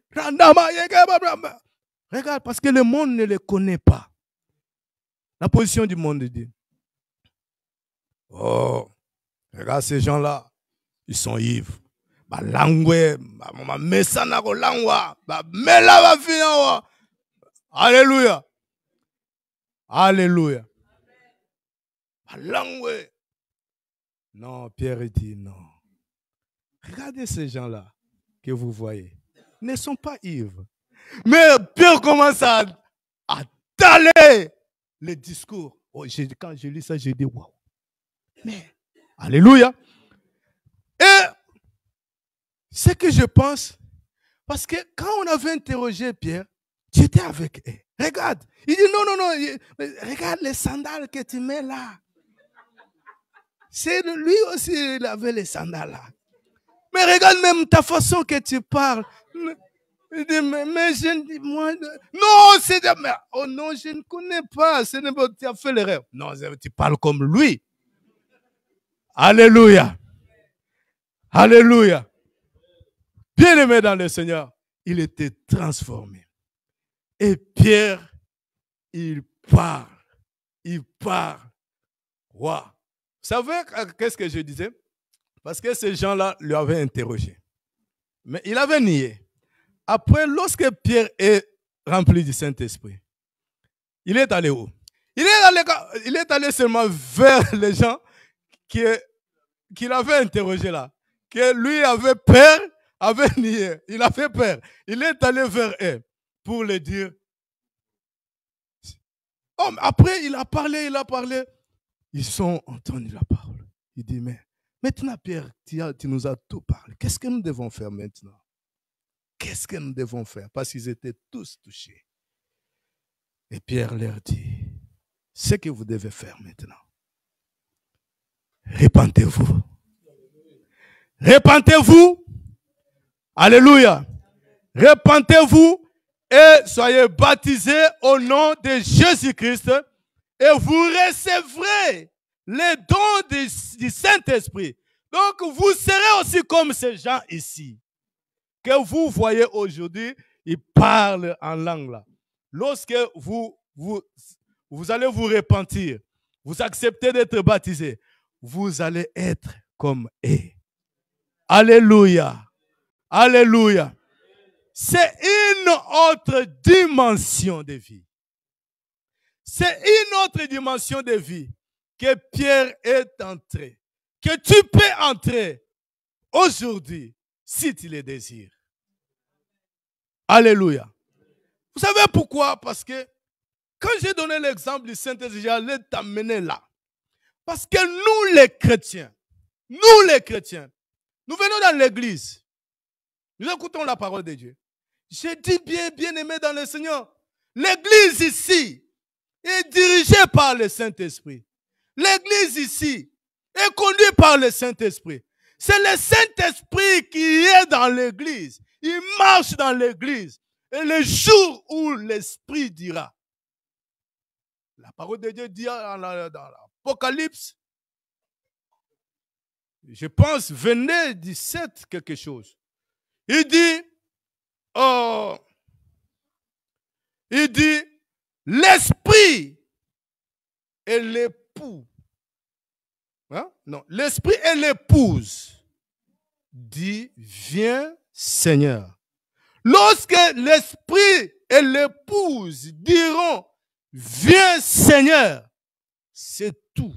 Regarde, parce que le monde ne les connaît pas. La position du monde dit. Oh, regarde ces gens-là. Ils sont ivres. Alléluia. Alléluia. Non, Pierre dit non. Regardez ces gens-là que vous voyez. Ils ne sont pas ivres. Mais Pierre commence à taler le discours. Oh, quand je lis ça, je dis waouh. Mais, alléluia. Et ce que je pense, parce que quand on avait interrogé Pierre, tu étais avec eux. Regarde. Il dit non, non, non. Regarde les sandales que tu mets là. C'est lui aussi, il avait les sandales là. Mais regarde même ta façon que tu parles. Il dit, mais je ne dis, moi, non, c'est de, mais, oh non, je ne connais pas. Tu as fait l'erreur. Non, tu parles comme lui. Alléluia. Alléluia. Bien-aimé dans le Seigneur, il était transformé. Et Pierre, il parle. Il parle. Wow. Vous savez qu'est-ce que je disais? Parce que ces gens-là lui avaient interrogé. Mais il avait nié. Après, lorsque Pierre est rempli du Saint-Esprit, il est allé où? Il est allé seulement vers les gens qu'il avait interrogés là. Que lui avait peur, avait nié. Il avait peur. Il est allé vers eux pour les dire. Oh, après, il a parlé. Ils ont entendu la parole. Il dit, mais maintenant, Pierre, tu nous as tout parlé. Qu'est-ce que nous devons faire maintenant? Qu'est-ce que nous devons faire? Parce qu'ils étaient tous touchés. Et Pierre leur dit, ce que vous devez faire maintenant, repentez-vous. Repentez-vous. Alléluia. Repentez-vous et soyez baptisés au nom de Jésus-Christ et vous recevrez les dons du Saint-Esprit. Donc, vous serez aussi comme ces gens ici. Que vous voyez aujourd'hui, ils parlent en langue là. Lorsque vous allez vous repentir, vous acceptez d'être baptisé, vous allez être comme eux. Alléluia. Alléluia. C'est une autre dimension de vie. C'est une autre dimension de vie que Pierre est entré. Que tu peux entrer aujourd'hui si tu le désires. Alléluia. Vous savez pourquoi? Parce que quand j'ai donné l'exemple du Saint-Esprit, j'allais t'amener là. Parce que nous les chrétiens, nous venons dans l'église. Nous écoutons la parole de Dieu. J'ai dit bien aimé dans le Seigneur. L'église ici est dirigée par le Saint-Esprit. L'église ici est conduite par le Saint-Esprit. C'est le Saint-Esprit qui est dans l'église. Il marche dans l'église. Et le jour où l'Esprit dira, la parole de Dieu dit dans l'Apocalypse, je pense, venez 17 quelque chose. Il dit, l'Esprit et l'époux. Hein? Non, l'Esprit et l'épouse dit, viens Seigneur. Lorsque l'Esprit et l'épouse diront, viens Seigneur, c'est tout.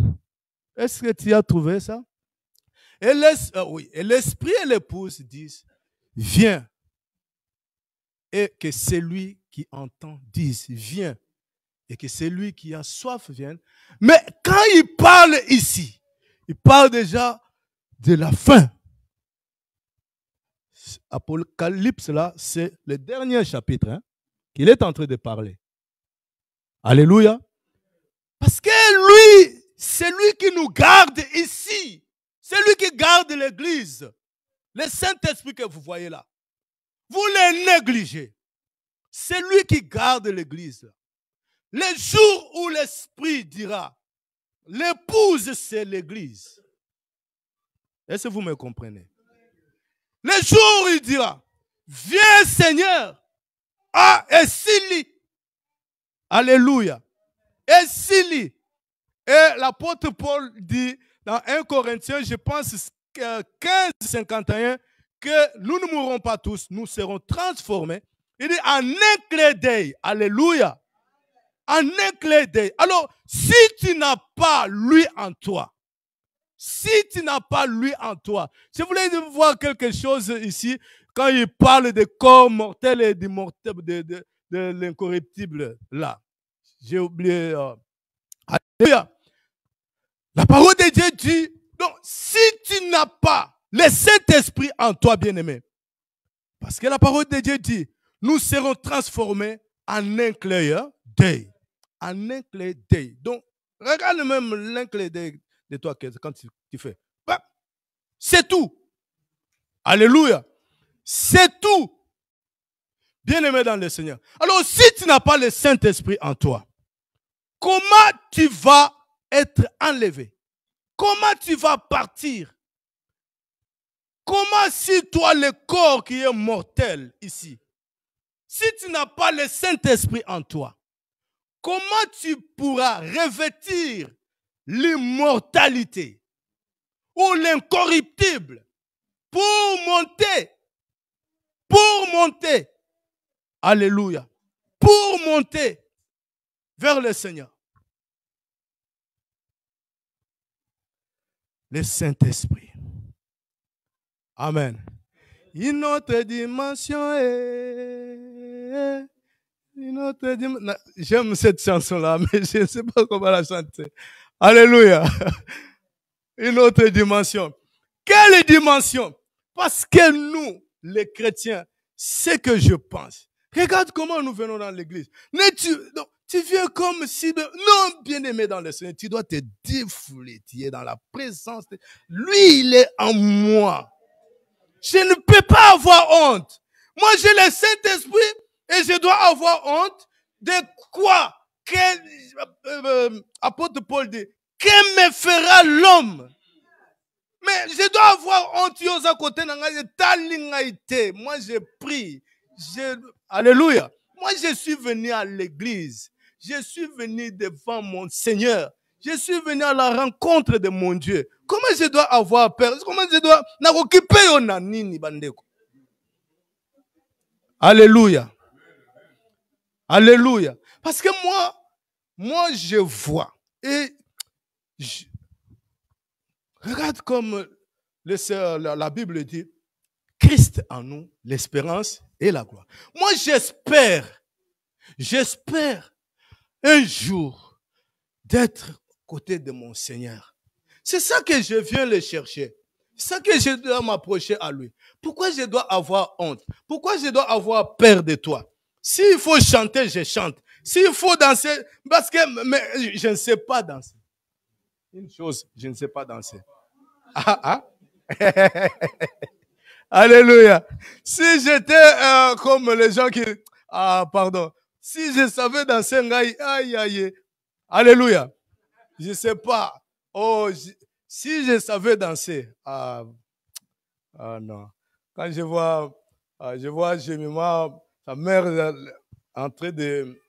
Est-ce que tu as trouvé ça? Et l'Esprit et l'épouse disent, viens. Et que celui qui entend dise, viens. Et que celui qui a soif vienne. Mais quand il parle ici, il parle déjà de la fin. Apocalypse là, c'est le dernier chapitre qu'il est en train de parler. Alléluia. Parce que lui, c'est lui qui nous garde ici. C'est lui qui garde l'église. Le Saint-Esprit que vous voyez là. Vous le négligez. C'est lui qui garde l'église. Le jour où l'Esprit dira, l'épouse c'est l'église. Est-ce que vous me comprenez? Le jour où il dira, viens Seigneur. Ah, et s'il lit. Alléluia. Et s'il lit. Et l'apôtre Paul dit dans 1 Corinthiens, je pense 15-51, que nous ne mourrons pas tous, nous serons transformés. Il dit en un clin d'œil. Alléluia. En un clin d'œil. Alors, si tu n'as pas lui en toi, je voulais voir quelque chose ici, quand il parle de corps mortel et de l'incorruptible, là. J'ai oublié. Alléluia. La parole de Dieu dit, donc, si tu n'as pas le Saint-Esprit en toi, bien-aimé, Parce que la parole de Dieu dit, nous serons transformés en un clair d'œil. En un clair d'œil. Donc, regarde même l'un clair d'œil de toi quand tu fais. Bah, c'est tout. Alléluia. C'est tout. Bien-aimé dans le Seigneur. Alors, si tu n'as pas le Saint-Esprit en toi, comment tu vas être enlevé? Comment tu vas partir? Comment si toi, le corps qui est mortel ici, si tu n'as pas le Saint-Esprit en toi, comment tu pourras revêtir l'immortalité ou l'incorruptible pour monter, alléluia, pour monter vers le Seigneur? Le Saint-Esprit. Amen. Une autre dimension est... J'aime cette chanson-là, mais je ne sais pas comment la chanter. Alléluia. Une autre dimension. Quelle dimension? Parce que nous, les chrétiens, c'est que je pense. Regarde comment nous venons dans l'église. Tu viens comme si... Non, bien-aimé dans le Seigneur, tu dois te défouler. Tu es dans la présence. Lui, il est en moi. Je ne peux pas avoir honte. Moi, j'ai le Saint-Esprit et je dois avoir honte de quoi? Apôtre Paul dit, que me fera l'homme? Mais je dois avoir honte à côté. Moi, j'ai pris. Alléluia. Moi, je suis venu à l'église. Je suis venu devant mon Seigneur. Je suis venu à la rencontre de mon Dieu. Comment je dois avoir peur? Comment je dois... Alléluia. Alléluia. Parce que moi, je vois. Et regarde comme la Bible dit, Christ en nous, l'espérance et la gloire. Moi, j'espère un jour d'être côté de mon Seigneur. C'est ça que je viens le chercher. C'est ça que je dois m'approcher à lui. Pourquoi je dois avoir honte? Pourquoi je dois avoir peur de toi? S'il faut chanter, je chante. S'il faut danser, parce que je ne sais pas danser. Une chose, je ne sais pas danser. Alléluia. Si j'étais comme les gens qui... Si je savais danser, aïe. Alléluia. Je ne sais pas. Si je savais danser, non. Quand je vois Jemima, sa mère en train de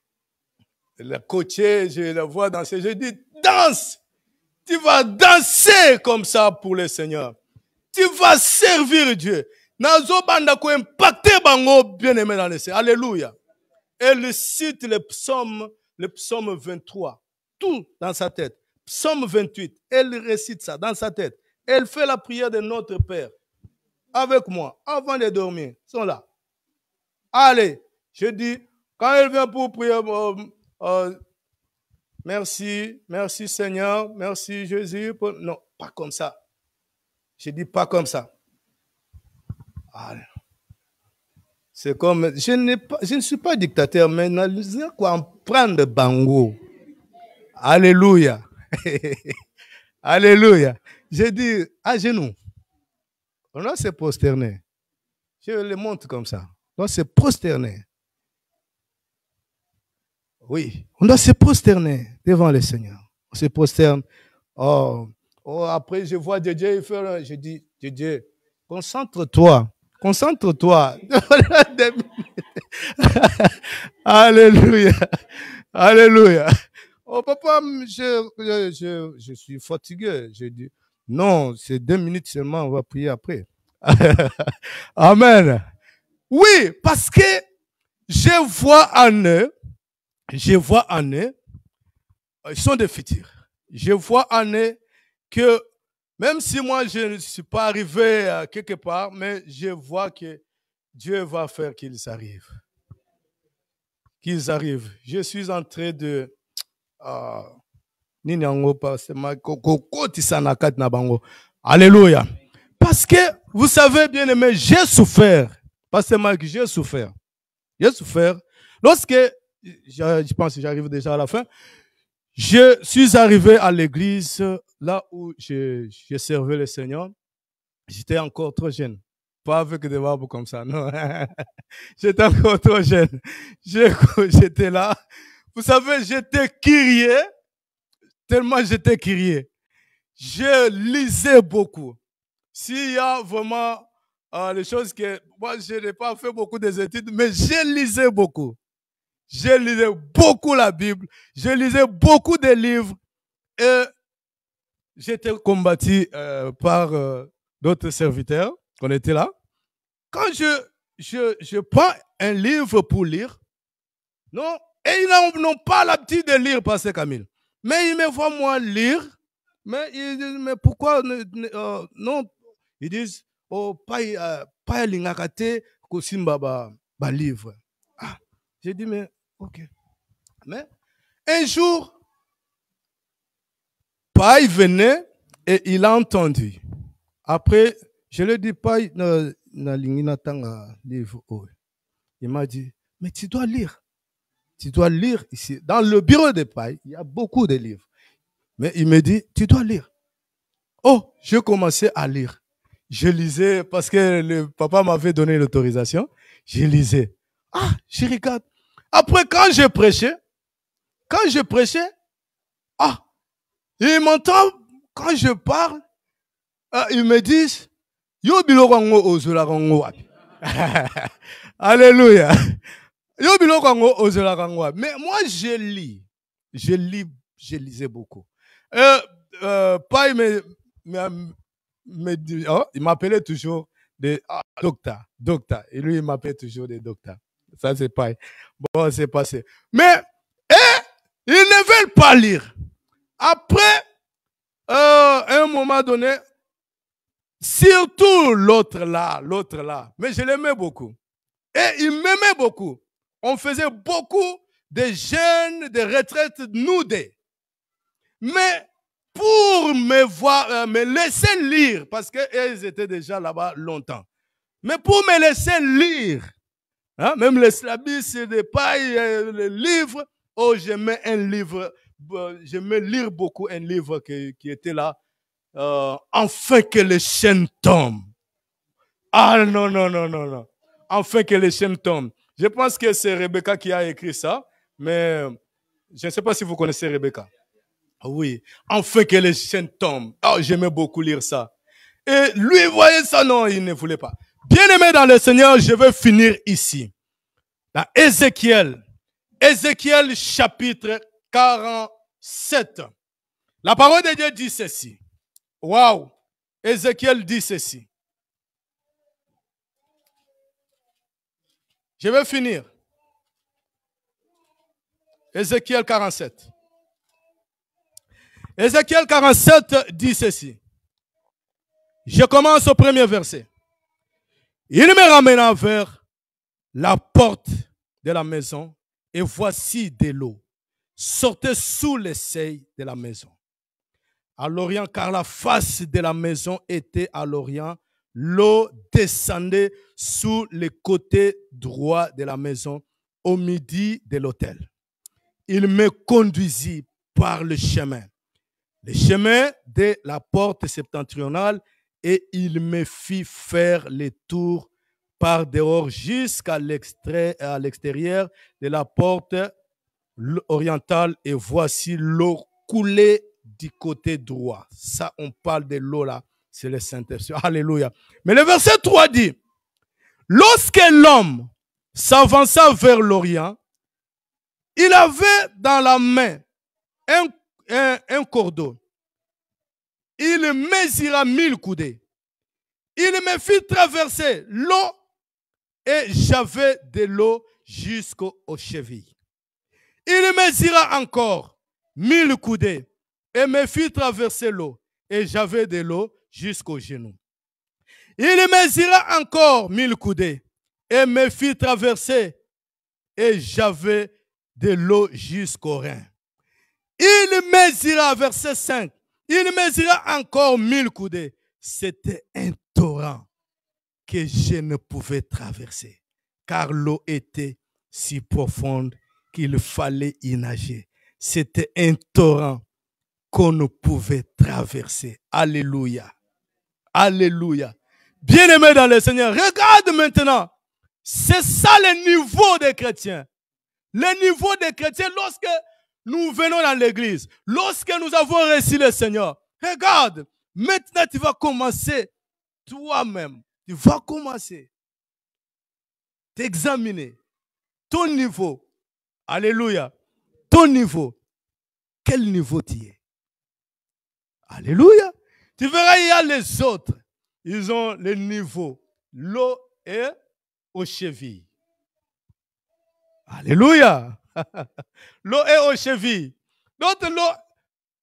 la coacher, je la vois danser, je dis, danse! Tu vas danser comme ça pour le Seigneur. Tu vas servir Dieu. Nazo banda ko impacter bango bien-aimé dans le Seigneur. Alléluia. Elle cite le psaume 23, tout dans sa tête. Psaume 28, elle récite ça dans sa tête. Elle fait la prière de notre Père avec moi avant de dormir. Ils sont là. Allez, je dis, quand elle vient pour prier, merci Seigneur, merci Jésus. Non, pas comme ça. Je dis pas comme ça. Allez. C'est comme, je ne suis pas dictateur, mais je n'ai quoi en prendre bango. Alléluia. Alléluia. J'ai dit, à genoux. On doit se prosterner. Je le montre comme ça. On doit se prosterner. Oui, on doit se prosterner devant le Seigneur. On se prosterne. Après, je vois Dieu faire. Je dis, Dieu, concentre-toi. Concentre-toi. Alléluia. Alléluia. Oh papa, je suis fatigué. Je dis, non, c'est 2 minutes seulement, on va prier après. Amen. Oui, parce que je vois en eux, ils sont des futurs. Je vois en eux que, même si moi je ne suis pas arrivé quelque part, mais je vois que Dieu va faire qu'ils arrivent. Qu'ils arrivent. Je suis en train de... Alléluia. Parce que, vous savez, bien aimé, j'ai souffert Pasteur Marc, j'ai souffert. J'ai souffert. Lorsque, je pense que j'arrive déjà à la fin, je suis arrivé à l'église, là où je servais le Seigneur. J'étais encore trop jeune. Pas avec des barbes comme ça, non. J'étais encore trop jeune. J'étais là. Vous savez, j'étais curieux. Tellement j'étais curieux. Je lisais beaucoup. S'il y a vraiment les choses que... Moi, je n'ai pas fait beaucoup des études, mais je lisais beaucoup. Je lisais beaucoup la Bible. Je lisais beaucoup de livres. Et j'étais combattu par d'autres serviteurs qu'on était là. Quand je prends un livre pour lire, non, et ils n'ont pas l'habitude de lire, Pasteur Camille. Mais ils me voient moi lire, mais ils disent, mais pourquoi non? Ils disent, oh, pas l'ingakate kosimba ba livre. Ah, j'ai dit, mais ok. Mais un jour, Pai venait et il a entendu. Après, je lui ai dit, Pai, livre. Il m'a dit, mais tu dois lire. Tu dois lire ici. Dans le bureau de Pai, il y a beaucoup de livres. Mais il me dit, tu dois lire. Oh, je commençais à lire. Je lisais parce que le papa m'avait donné l'autorisation. Je lisais. Ah, je regarde. Après, quand je prêchais, ah, ils m'entendent quand je parle, ils me disent, yo bilorango ozolarango wapi. Alléluia. Yo bilorango ozolarango wapi. Mais moi, je lisais beaucoup. Pas il m'appelait toujours des docteur. Et lui, il m'appelait toujours des docteurs. Ça, c'est pas. Bon, c'est passé. Mais, ils ne veulent pas lire. Après, à un moment donné, surtout l'autre là, mais je l'aimais beaucoup. Et il m'aimait beaucoup. On faisait beaucoup de jeûnes, de retraites nudées. Mais pour me laisser lire, parce qu'ils étaient déjà là-bas longtemps, mais pour me laisser lire, hein, même les slabis, des pailles, les livres, oh, j'aimais un livre, j'aimais lire beaucoup un livre qui était là, enfin que les chaînes tombent. Ah non. Enfin que les chaînes tombent. Je pense que c'est Rebecca qui a écrit ça, mais je ne sais pas si vous connaissez Rebecca. Oui, enfin que les chaînes tombent. Oh, j'aimais beaucoup lire ça. Et lui, voyez ça, non, il ne voulait pas. Bien-aimé dans le Seigneur, je vais finir ici. Dans Ézéchiel chapitre 47. La parole de Dieu dit ceci. Waouh! Ézéchiel dit ceci. Je vais finir. Ézéchiel 47. Ézéchiel 47 dit ceci. Je commence au premier verset. Il me ramena vers la porte de la maison et voici de l'eau. Sortez sous les seuils de la maison. À l'orient, car la face de la maison était à l'orient, l'eau descendait sous le côté droit de la maison, au midi de l'autel. Il me conduisit par le chemin de la porte septentrionale, et il me fit faire le tour par dehors jusqu'à l'extérieur de la porte orientale, et voici l'eau coulait du côté droit. Ça, on parle de l'eau là, c'est le Saint-Esprit. Alléluia. Mais le verset 3 dit, lorsque l'homme s'avança vers l'Orient, il avait dans la main un cordeau. Il mesura 1000 coudées. Il me fit traverser l'eau et j'avais de l'eau jusqu'aux chevilles. Il mesura encore 1000 coudées et me fit traverser l'eau et j'avais de l'eau jusqu'aux genoux. Il mesura encore 1000 coudées et me fit traverser et j'avais de l'eau jusqu'aux reins. Il mesura, verset 5, il mesura encore 1000 coudées. C'était un torrent. que je ne pouvais traverser, car l'eau était si profonde qu'il fallait y nager. C'était un torrent qu'on ne pouvait traverser. Alléluia. Alléluia. Bien-aimés dans le Seigneur, regarde maintenant. C'est ça le niveau des chrétiens. Le niveau des chrétiens lorsque nous venons dans l'église, lorsque nous avons reçu le Seigneur. Regarde, maintenant tu vas commencer toi-même. Tu vas commencer t'examiner ton niveau. Alléluia. Ton niveau. Quel niveau tu es? Alléluia. Tu verras, il y a les autres. Ils ont le niveau. L'eau est aux chevilles. Alléluia. L'eau est aux chevilles. L'autre, l'eau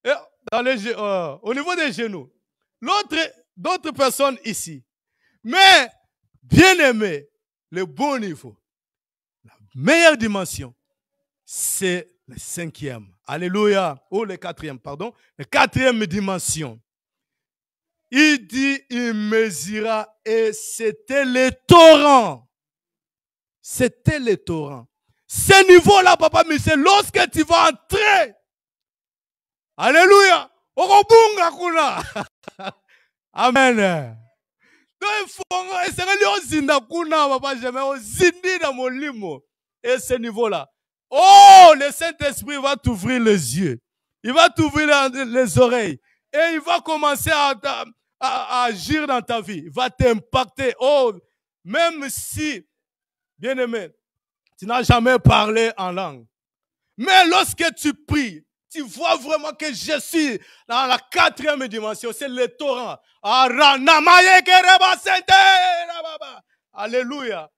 est dans les, au niveau des genoux. D'autres personnes ici. Mais, bien aimé, le bon niveau, la meilleure dimension, c'est le 5e. Alléluia. Ou le 4e, pardon. La 4e dimension. Il dit, il mesura et c'était le torrent. C'était le torrent. Ce niveau-là, papa, mais c'est lorsque tu vas entrer. Alléluia. Okobunga kuna. Amen. Et ce niveau-là. Oh, le Saint-Esprit va t'ouvrir les yeux. Il va t'ouvrir les oreilles. Et il va commencer à agir dans ta vie. Il va t'impacter. Oh, même si, bien aimé, tu n'as jamais parlé en langue. Mais lorsque tu pries, tu vois vraiment que je suis dans la 4e dimension. C'est le torrent. Alléluia.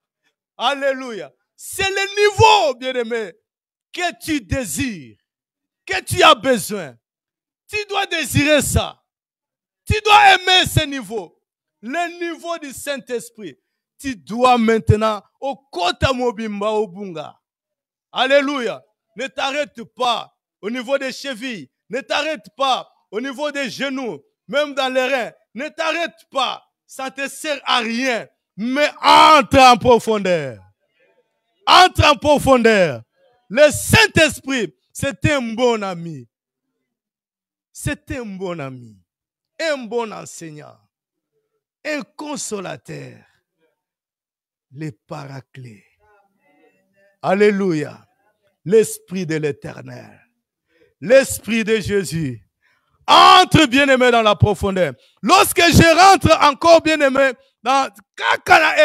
Alléluia. C'est le niveau, bien-aimé, que tu désires, que tu as besoin. Tu dois désirer ça. Tu dois aimer ce niveau. Le niveau du Saint-Esprit. Tu dois maintenant au Kota Mobimba au Bunga. Alléluia. Ne t'arrête pas au niveau des chevilles. Ne t'arrête pas au niveau des genoux. Même dans les reins. Ne t'arrête pas. Ça ne te sert à rien. Mais entre en profondeur. Entre en profondeur. Le Saint-Esprit, c'est un bon ami. C'est un bon ami. Un bon enseignant. Un consolateur. Les paraclés. Alléluia. L'Esprit de l'Éternel. L'Esprit de Jésus. Entre, bien-aimé, dans la profondeur. Lorsque je rentre encore, bien-aimé, dans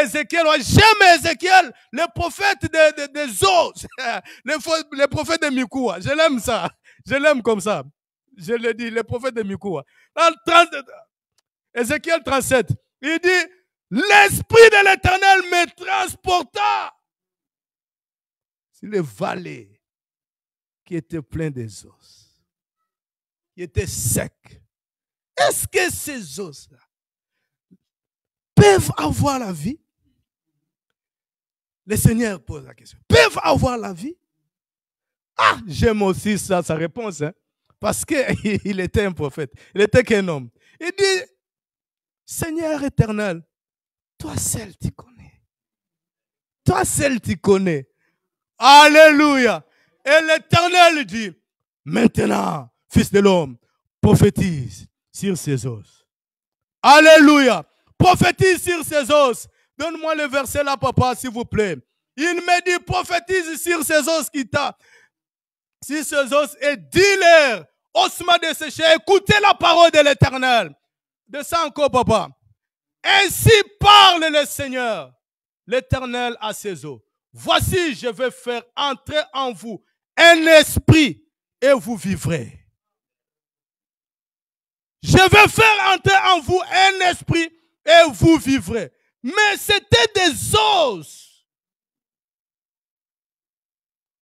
Ézéchiel, j'aime Ézéchiel, le prophète des os, le prophète de Mikoua. Je l'aime ça. Je l'aime comme ça. Je le dis, le prophète de Mikoua. Dans Ézéchiel 37, il dit, l'Esprit de l'Éternel me transporta sur les vallées qui étaient pleines des os, qui étaient secs. Est-ce que ces os-là peuvent avoir la vie? Le Seigneur pose la question. Peuvent avoir la vie? Ah, j'aime aussi ça, sa réponse, hein? Parce qu'il était un prophète. Il était qu'un homme. Il dit, Seigneur éternel, toi seul tu connais. Toi seul tu connais. Alléluia. Et l'Éternel dit, maintenant, fils de l'homme, prophétise sur ces os. Alléluia. Prophétise sur ces os. Donne-moi le verset là, papa, s'il vous plaît. Il me dit, prophétise sur ces os qui t'a. Sur ces os et dis-leur, ossements desséchés, écoutez la parole de l'Éternel. De ça encore, papa. Ainsi parle le Seigneur, l'Éternel à ses os. Voici, je vais faire entrer en vous un esprit et vous vivrez. Je vais faire entrer en vous un esprit et vous vivrez. Mais c'était des os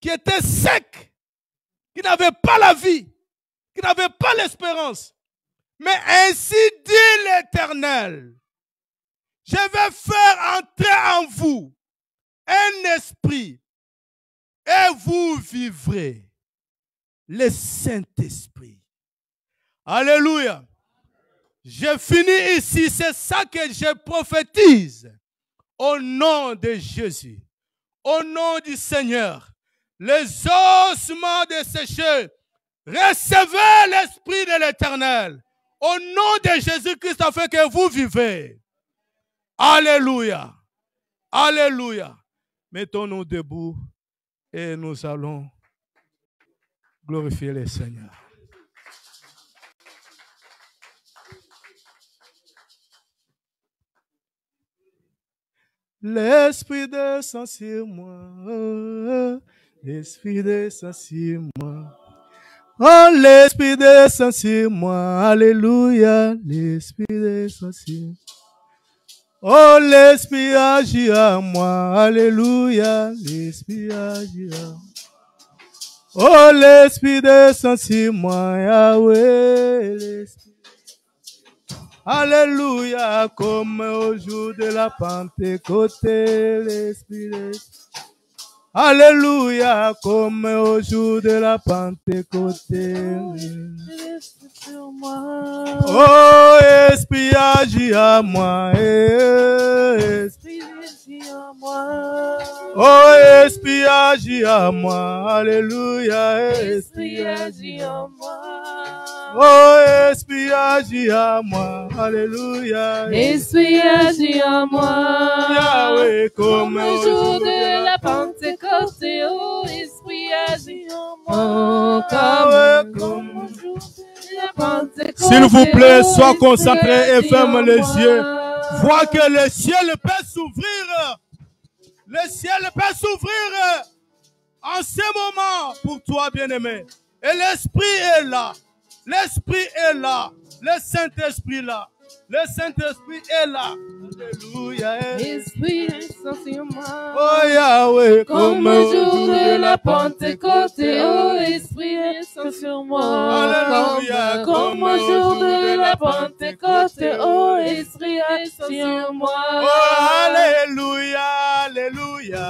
qui étaient secs, qui n'avaient pas la vie, qui n'avaient pas l'espérance. Mais ainsi dit l'Éternel, je vais faire entrer en vous un esprit et vous vivrez. Le Saint-Esprit. Alléluia. Je finis ici, c'est ça que je prophétise. au nom de Jésus, au nom du Seigneur, les ossements desséchés, recevez l'Esprit de l'Éternel, au nom de Jésus-Christ, afin que vous vivez. Alléluia. Alléluia. Mettons-nous debout et nous allons glorifier le Seigneur. L'Esprit descend sur moi, l'Esprit descend sur moi. Oh, l'Esprit descend sur moi, alléluia, l'Esprit descend sur moi. Oh, l'Esprit agit à moi, alléluia, l'Esprit agit à moi. Oh, l'Esprit descend sur moi, Yahweh, l'Esprit. Alléluia, comme au jour de la Pentecôte, l'Esprit descend. Alléluia, comme au jour de la Pentecôte. Oh, Esprit agit à moi, Esprit agit à moi. Oh, Esprit agit à moi, alléluia, Esprit agit à moi. Oh, Esprit agit à moi, alléluia, Esprit agit en moi. Yahweh, Comme le jour de la Pentecôte, oh, Esprit agit en moi. Comme le jour de la Pentecôte. S'il vous plaît, sois concentré et ferme les yeux. Vois que le ciel peut s'ouvrir. Le ciel peut s'ouvrir en ce moment pour toi, bien-aimé. Et l'Esprit est là. L'Esprit est là. Le Saint-Esprit est là. Le Saint-Esprit est là. Alléluia. Esprit descend sur moi. Oh Yahweh, Comme le jour de la Pentecôte, oh Esprit descend sur moi. Alléluia. Comme le jour de la Pentecôte, oh Esprit descend sur moi. Oh Alléluia, Alléluia.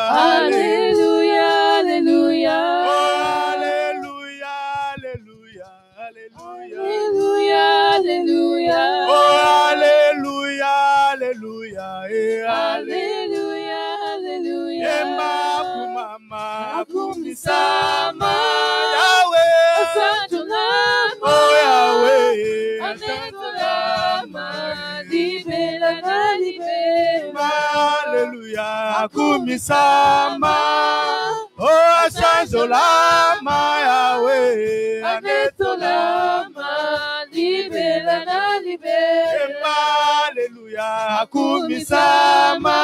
Alléluia, Alléluia. Oh Alléluia, Alléluia, Alléluia. Alléluia, Alléluia. Oh Alléluia, Alléluia. Et Alléluia, Alléluia. Emma kumama Akumisama. Yahweh. Asantolama. Oh Yahweh. Anetolama. Libela na libela. Alléluia. Akumisama. Oh Ashanjolama Yahweh. Anetolama. Libela na libela. Alléluia. Akumisama.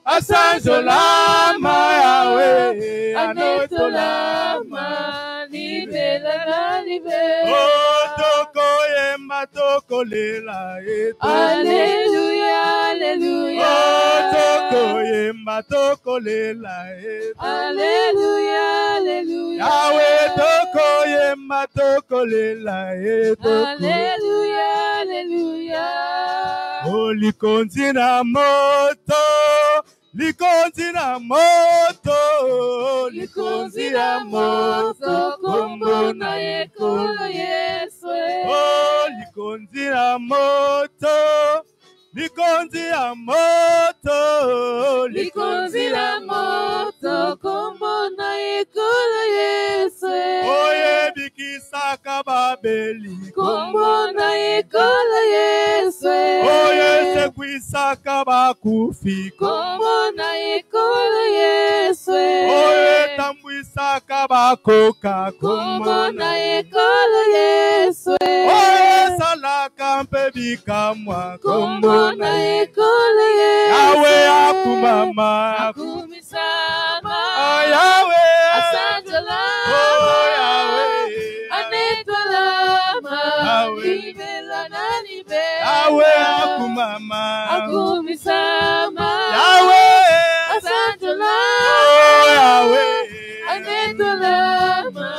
Asanjolama Yahweh. Anetolama. Libela na libela. Oh toko yema toko lela eto. Alléluia, Alléluia. Oh toko yema toko lela eto. Alléluia, Alléluia. Yahweh toko yema toko lela eto. Alléluia, Alléluia. Oh likondi na moto. Likondi na moto. Likonzi na moto, kombo na ekolo Yesu. Oh likondi na moto. Likondi na moto. Likonzi na moto, kombo na ekolo Yesu. Oye bikisaka babeli. Kombo na ekolo Yesu. Oye sekwisaka bakufi. Kombo na ekolo Yesu. Oye tambwisaka bakoka. Kombo na ekolo Yesu. Oye salaka mpe bikamwa. Kombo na ekolo Yesu. Yahweh akumama. Akumisama. Yahweh. Asanjolama. Oh Yahweh. Anetolama. Yahweh. Libela na libela. Yahweh akumama. Akumisama. Yahweh. Asanjolama. Oh Yahweh. Anetolama.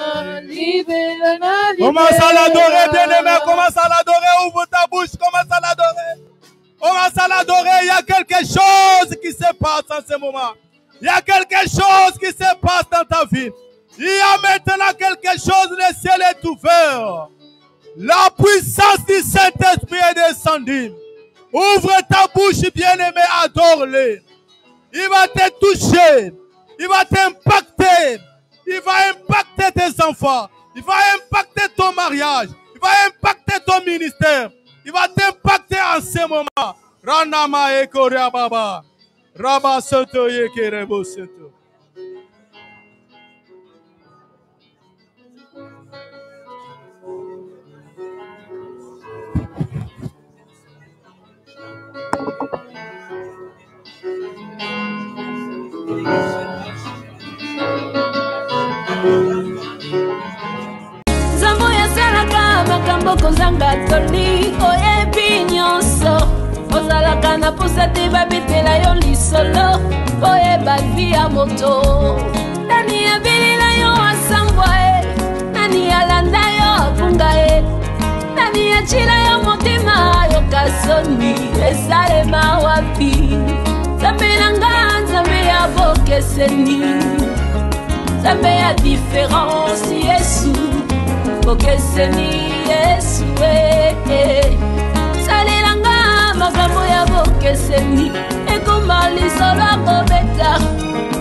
Libela na libela. Commence à l'adorer, bien-aimé. Commence à l'adorer. Ouvre ta bouche. Commence à l'adorer. Commence à l'adorer. Il y a quelque chose qui se passe en ce moment. Il y a quelque chose qui se passe dans ta vie. Il y a maintenant quelque chose. Le ciel est ouvert. La puissance du Saint-Esprit est descendue. Ouvre ta bouche, bien-aimé, adore-le. Il va te toucher. Il va t'impacter. Il va impacter tes enfants. Il va impacter ton mariage. Il va impacter ton ministère. Il va t'impacter en ce moment. Ranama Ekoria Baba. Rabba Soto Yekerebo Soto. Zambo ya salaka makambo kozanga toli oyebi nyonso ozalaka na posa te babetela yo lisolo oyeba vi ya moto nani abilila yo asambwa nani alanda yo afunga nani achila yo motima yoka soni esalema wapi Zambe nanga Zambe ya bokeseni Zambe ya différence Yesu bokeseni Yesu salelanga makambo ya bokeseni ekoma lisolo akobeta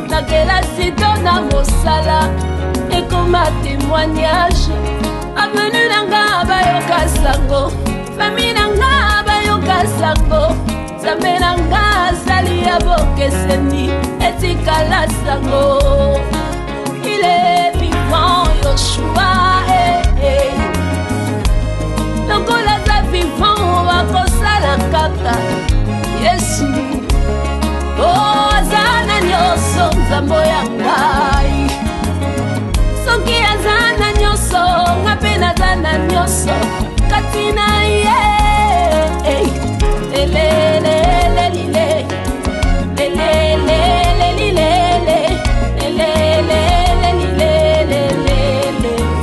na kelasi to na mosala ekoma témoignage avenu nanga bayoka sango fami nanga bayoka sango Zambe nanga sali ya bokeseni etikala sango il est vivant Yoshua lokola za vivant wakosala kaka Yesu azana nyonso nzambo ya ngai soki azana nyonso nga mpe nazana nyonso kati na ye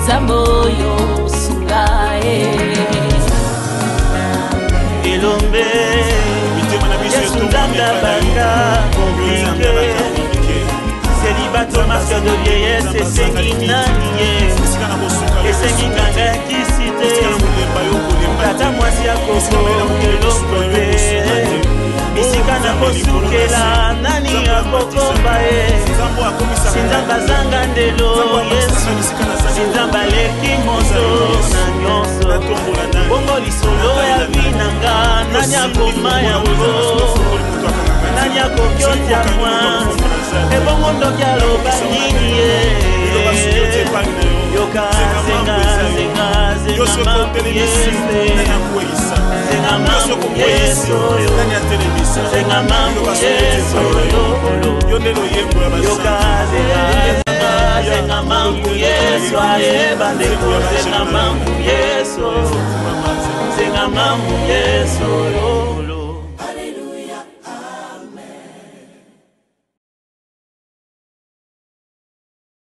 Zamboyo Sukae Ilombe Yasundanda Banga compliqué Célibat masque de vieillesse et Senginanie et Senginganga qui cité Tata mwasi ya koko Elombe Misika na kosukela nani akokomba Sinzamba zanga ndelo Yesu Sinzamba leki moto na nyonso Bongo lisolo ya vinanga Nani akoma ya ulo Nani akokyotia mwa Ebongo ndokia loba nini Yoka zenga zenga zenga mamu yese Zenga mamu yeso Zenga mamu yeso Yoka zenga mamu yeso Ayeba ndeko zenga mamu yeso Zenga mamu yeso